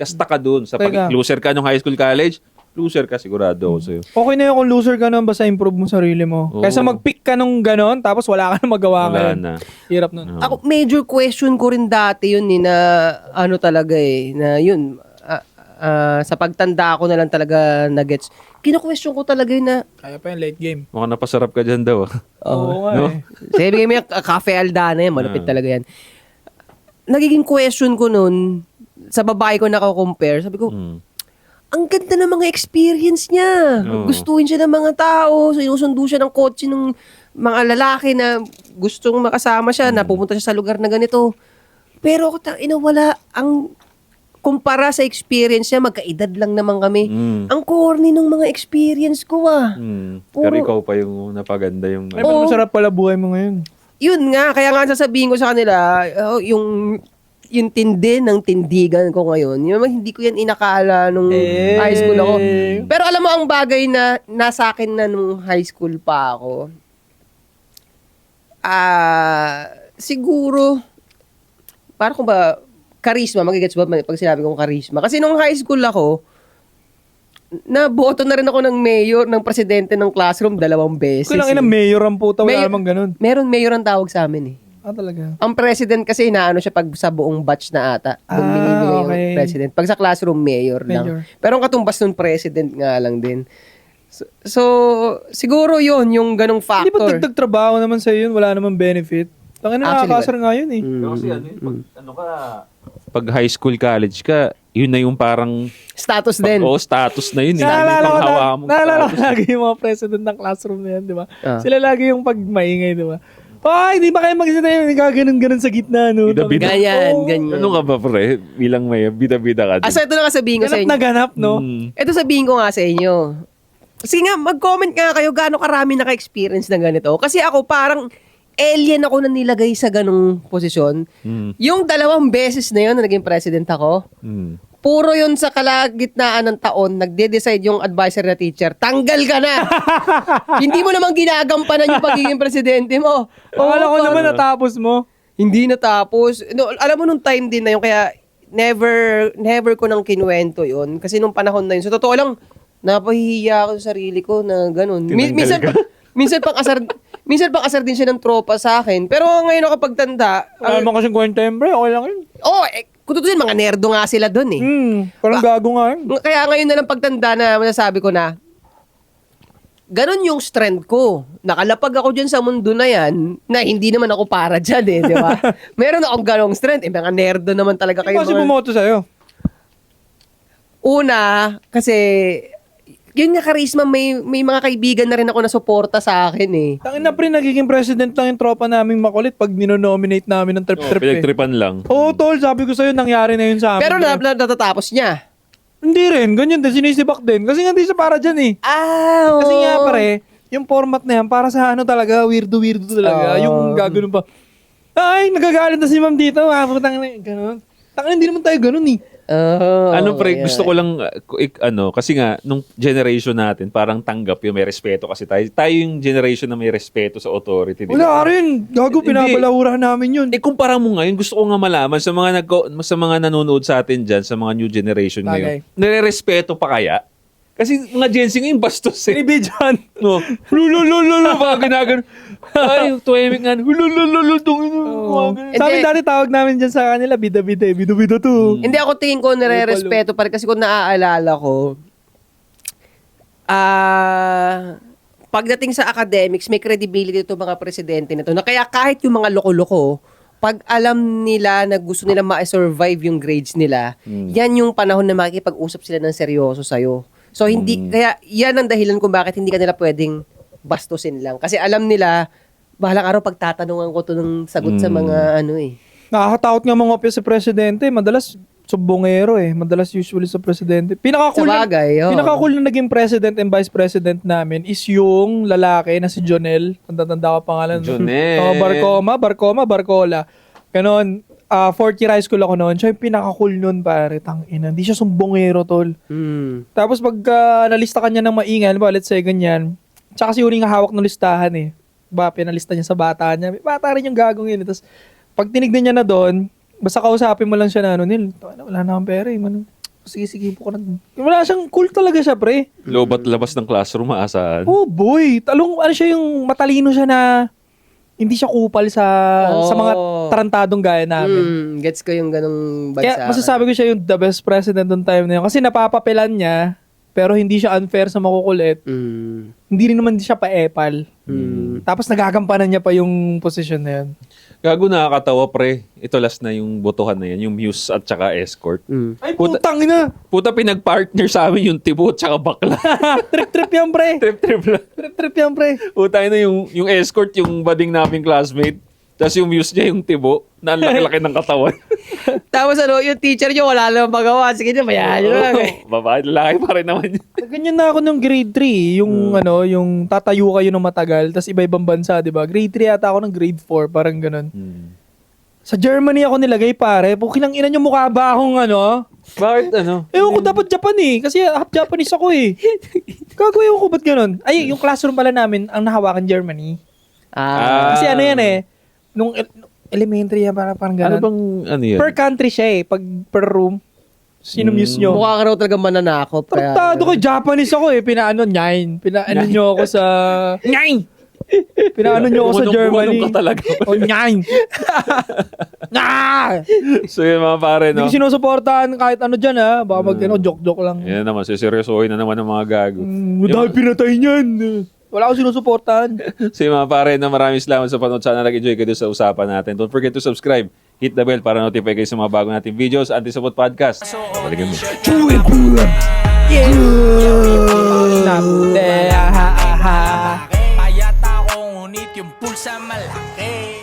Speaker 1: Stuck ka dun. Sa
Speaker 3: Patay ka.
Speaker 1: loser ka nung high school, college, loser ka sigurado ako sa'yo.
Speaker 3: Okay na yun kung loser ka naman, basta improve mo sarili mo.
Speaker 1: Oo.
Speaker 3: Kaysa mag-pick ka nung ganon, tapos wala ka na magawa
Speaker 1: Wala
Speaker 3: ngayon.
Speaker 1: na.
Speaker 3: Hirap nun.
Speaker 1: Oo.
Speaker 2: Ako, major question ko rin dati yun na ano talaga na yun, sa pagtanda ko na lang talaga na-gets. Kino-question ko talaga yun na,
Speaker 3: Kaya pa yung late game.
Speaker 1: Mukhang napasarap ka dyan daw.
Speaker 3: Oo nga
Speaker 1: No?
Speaker 3: eh.
Speaker 2: sabi bigay mo yung Cafe Aldana yan, malapit talaga yan. Nagiging question ko nun, sa babae ko nako-compare, sabi ko, ang ganda ng mga experience niya.
Speaker 1: Oo.
Speaker 2: Gustuhin siya ng mga tao. Sinusundo siya ng kotse ng mga lalaki na gustong makasama siya, na pupunta siya sa lugar na ganito. Pero wala ang kumpara sa experience niya, magkaedad lang naman kami. Ang corny ng mga experience ko
Speaker 1: Pero ikaw pa yung napaganda yung...
Speaker 3: Ay, ba't masarap pala buhay mo ngayon?
Speaker 2: Yun nga, kaya nga sasabihin ko sa kanila, yung tindi ng tindigan ko ngayon, yung hindi ko yan inakala nung high school ako. Pero alam mo, ang bagay na nasa akin na nung high school pa ako, siguro, parang kung ba, charisma, magigets ba pag sinabi kong charisma? Kasi nung high school ako, naboto na rin ako ng mayor, ng presidente ng classroom 2 beses.
Speaker 3: Kailangan na mayor ang puta, wala
Speaker 2: Mayor-
Speaker 3: namang ganun.
Speaker 2: Meron mayor ang tawag sa amin
Speaker 3: Talaga.
Speaker 2: Ang president kasi inaano siya pag sa buong batch na ata. Doon binibigay yung
Speaker 3: okay.
Speaker 2: president. Pag sa classroom, mayor lang.
Speaker 3: Mayor.
Speaker 2: Pero ang katumbas nun, president nga lang din. So siguro yun, yung ganong
Speaker 3: Hindi ba
Speaker 2: factor.
Speaker 3: dagdag trabaho naman sa'yo yun? Wala namang benefit. Tangin na
Speaker 2: Actually,
Speaker 3: nakakasar nga yun eh.
Speaker 1: Kasi pag high school, college ka, yun na yung parang...
Speaker 2: Status din.
Speaker 1: status na yun.
Speaker 3: Naalala ko, naalala ko
Speaker 1: status.
Speaker 3: lagi yung mga president ng classroom na yan, di ba?
Speaker 2: Ah.
Speaker 3: Sila lagi yung pag maingay, di ba? Ay, di ba kayo magsalita yung gaganon-ganon sa gitna, no?
Speaker 1: Bida-bida.
Speaker 2: Ganyan.
Speaker 1: Ano ka ba, pre? Bilang may bida-bida ka din.
Speaker 2: So ito na nga sabihin ko sa
Speaker 3: Ganap
Speaker 2: inyo.
Speaker 3: na ganap, no?
Speaker 2: Ito sabihin ko nga sa inyo. Kasi nga, mag-comment nga kayo gaano karami naka-experience ng ganito. Kasi ako parang alien ako na nilagay sa ganong posisyon. Yung 2 beses na yun na naging president ako, puro yun sa kalagitnaan ng taon, nagde-decide yung advisor na teacher, tanggal ka na! Hindi mo naman ginagampanan yung pagiging presidente mo.
Speaker 3: Akala ko
Speaker 2: Oo,
Speaker 3: naman natapos mo.
Speaker 2: hindi natapos. No, alam mo nung time din na yun, kaya never ko nang kinuwento yun. Kasi nung panahon na yun, sa totoo lang, napahihiya ako sa sarili ko na ganun. Minsan pang asar din siya ng tropa sa akin. Pero ngayon ako pagtanda,
Speaker 3: Alam mo kasing kwenta yun, bre. Okay lang yun.
Speaker 2: kung tutusin, mga nerdo nga sila dun eh.
Speaker 3: Parang gago nga yun.
Speaker 2: Kaya ngayon na lang pagtanda na masasabi ko na, ganun yung strength ko. Nakalapag ako dyan sa mundo na yan, na hindi naman ako para dyan eh, di ba? Meron akong ganong strength. Mga nerdo naman talaga kayo.
Speaker 3: Kasi bumoto sa'yo.
Speaker 2: Una, kasi, yun nga charisma, may mga kaibigan na rin ako na suporta sa akin eh.
Speaker 3: Tangin na pre, nagiging president lang yung tropa naming makulit pag ninonominate namin ng trip-trip eh.
Speaker 1: Pinagtripan lang.
Speaker 3: Oo, tol, sabi ko sa'yo, nangyari na yun sa amin.
Speaker 2: Pero
Speaker 3: pre.
Speaker 2: natatapos niya.
Speaker 3: Hindi rin, ganyan din, sinisibak din. Kasi nga hindi siya para dyan eh. Kasi nga pare, yung format na yan, para sa ano talaga, weirdo talaga. Yung gagawin pa. Ay, nagagalit na si ma'am dito. Putang na, ganun. Tangin, hindi naman tayo ganun eh.
Speaker 1: Pre, gusto ko lang, kasi nga, nung generation natin, parang tanggap yun, may respeto kasi tayo. Tayo yung generation na may respeto sa authority.
Speaker 3: Wala rin. Gago, pinabalahura namin yun.
Speaker 1: Kumpara mo ngayon, gusto ko nga malaman sa mga nanonood sa atin dyan, sa mga new generation ngayon, nire-respeto pa kaya? Kasi mga Gen Z ngayon, bastos eh.
Speaker 3: Ibidyan.
Speaker 1: No. Lululululu, mga ginagano. Ay, tuwemik nga. Lululululu,
Speaker 2: Hindi.
Speaker 3: Sabi dati tawag namin dyan sa kanila, bida-bida eh. Bida-bida to.
Speaker 2: Hindi ako tingin ko nare-respeto pa rin kasi kung naaalala ko, pagdating sa academics, may credibility ito mga presidente nito. Na kaya kahit yung mga loko-loko, pag alam nila na gusto nila ma-survive yung grades nila, yan yung panahon na makikipag-usap sila ng seryoso sa'yo. So, kaya yan ang dahilan kung bakit hindi ka nila pwedeng bastusin lang. Kasi alam nila, bahalang araw pagtatanungan ko to ng sagot sa mga
Speaker 3: Nakakatakot nga mga opya sa presidente. Madalas, sumbongero Madalas usually sa presidente. Pinaka-cool pinaka-cool na naging president and vice president namin is yung lalaki na si Jonel. Tanda-tanda ko pangalan.
Speaker 1: Jonel.
Speaker 3: Barcola. Ganon. Fourth year high school ako noon. Siya yung pinaka-cool nun, pare. Tangina. Hindi siya sumbongero, tol. Tapos pag nalista kanya ng maingan, let's say ganyan, tsaka si Uri nga hawak ng listahan pinalista niya sa bata niya. Bata rin yung gagong yun. Tapos pag tinignan niya na doon, basta kausapin mo lang siya na Nil, wala na akong pera sige po ko na. Wala siyang cool talaga siya, pre.
Speaker 1: Lobat labas ng classroom, maasahan.
Speaker 3: Oh, boy. Siya yung matalino siya na hindi siya kupal sa mga tarantadong gaya namin.
Speaker 2: Gets ko yung ganong bagsakan.
Speaker 3: Kaya masasabi ko siya yung the best president noong time na yun. Kasi napapapilan niya, pero hindi siya unfair sa makukulit. Hindi rin naman siya paepal. Tapos nagagampanan niya pa yung posisyon na yun.
Speaker 1: Gago, nakakatawa, pre. Ito last na yung botohan na yan, yung Muse at saka Escort.
Speaker 3: Ay, putang ina!
Speaker 1: Puta, pinag-partner sa amin yung Tibo at saka Bakla.
Speaker 3: Trip yan, pre.
Speaker 1: Trip lang.
Speaker 3: Trip yan, pre.
Speaker 1: Puta na yung Escort, yung bading naming classmate. Tapos yung Muse niya yung Tibo, na ang laki-laki ng katawan.
Speaker 2: Tapos yung teacher niyo, wala lang magawa. Sige na, mayahan nyo lang
Speaker 1: Babae, lalaki pa rin naman yun.
Speaker 3: Ganyan na ako nung grade 3. Yung tatayo kayo ng matagal, tapos iba-ibang bansa, di ba? Grade 3 yata ako ng grade 4, parang ganun. Sa Germany ako nilagay, pare. Pukinang ina nyo, mukha ba akong
Speaker 1: Bakit
Speaker 3: Ewan ko dapat Japan kasi half Japanese ako Gagawin ko ba't ganun? Ay, yung classroom pala namin, ang nahawakan Germany. Kasi yan nung elementary yan, parang ganun.
Speaker 1: Yan?
Speaker 3: Per country siya pag per room. Sino muse nyo?
Speaker 2: Mukha ka raw talaga mananakop.
Speaker 3: Tartado ko, Japanese ako Pinaano nyo ako sa... Nyain! Pinaano nyo ako sa Germany.
Speaker 1: Ka talaga.
Speaker 3: Nyain!
Speaker 1: So yun mga pare, no?
Speaker 3: Hindi ko sinusuportahan kahit dyan Baka joke-joke lang.
Speaker 1: Yan naman, siseryosohin na naman ng mga gago.
Speaker 3: Dahil pinatay niyan. Wala akong sinusuportahan.
Speaker 1: So yung mga pare, na maraming salamat sa panood. Sana nag-enjoy kayo sa usapan natin. Don't forget to subscribe. Hit the bell para notify kayo sa mga bago nating videos. Anti-Sabot Podcast. Balikan mo.
Speaker 4: Payat ako, ngunit yung pulsa malaki.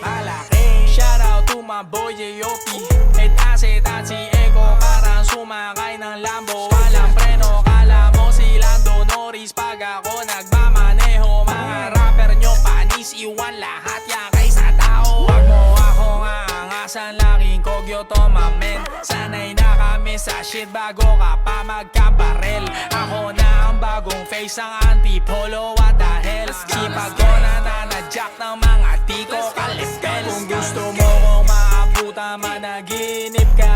Speaker 4: Shout out to my boy J.O.P. Etase, si Eko, parang sumakay ng Lambo. Walang preno, kala mo si Lando Norris. Pag ako nagmamaneho, mga rapper nyo panis, iwan lahat yan kaysa tao. Wag mo akong aangasan, laking kogyo to mamen. Sanay na kami sa shit bago ka pa magkabarel. Ako na ang bagong face, ang antipolo, what the hell. Sipag ko na nanadyak ng mga tiko kalipel. Kung gusto mo kong maabutan, managinip ka,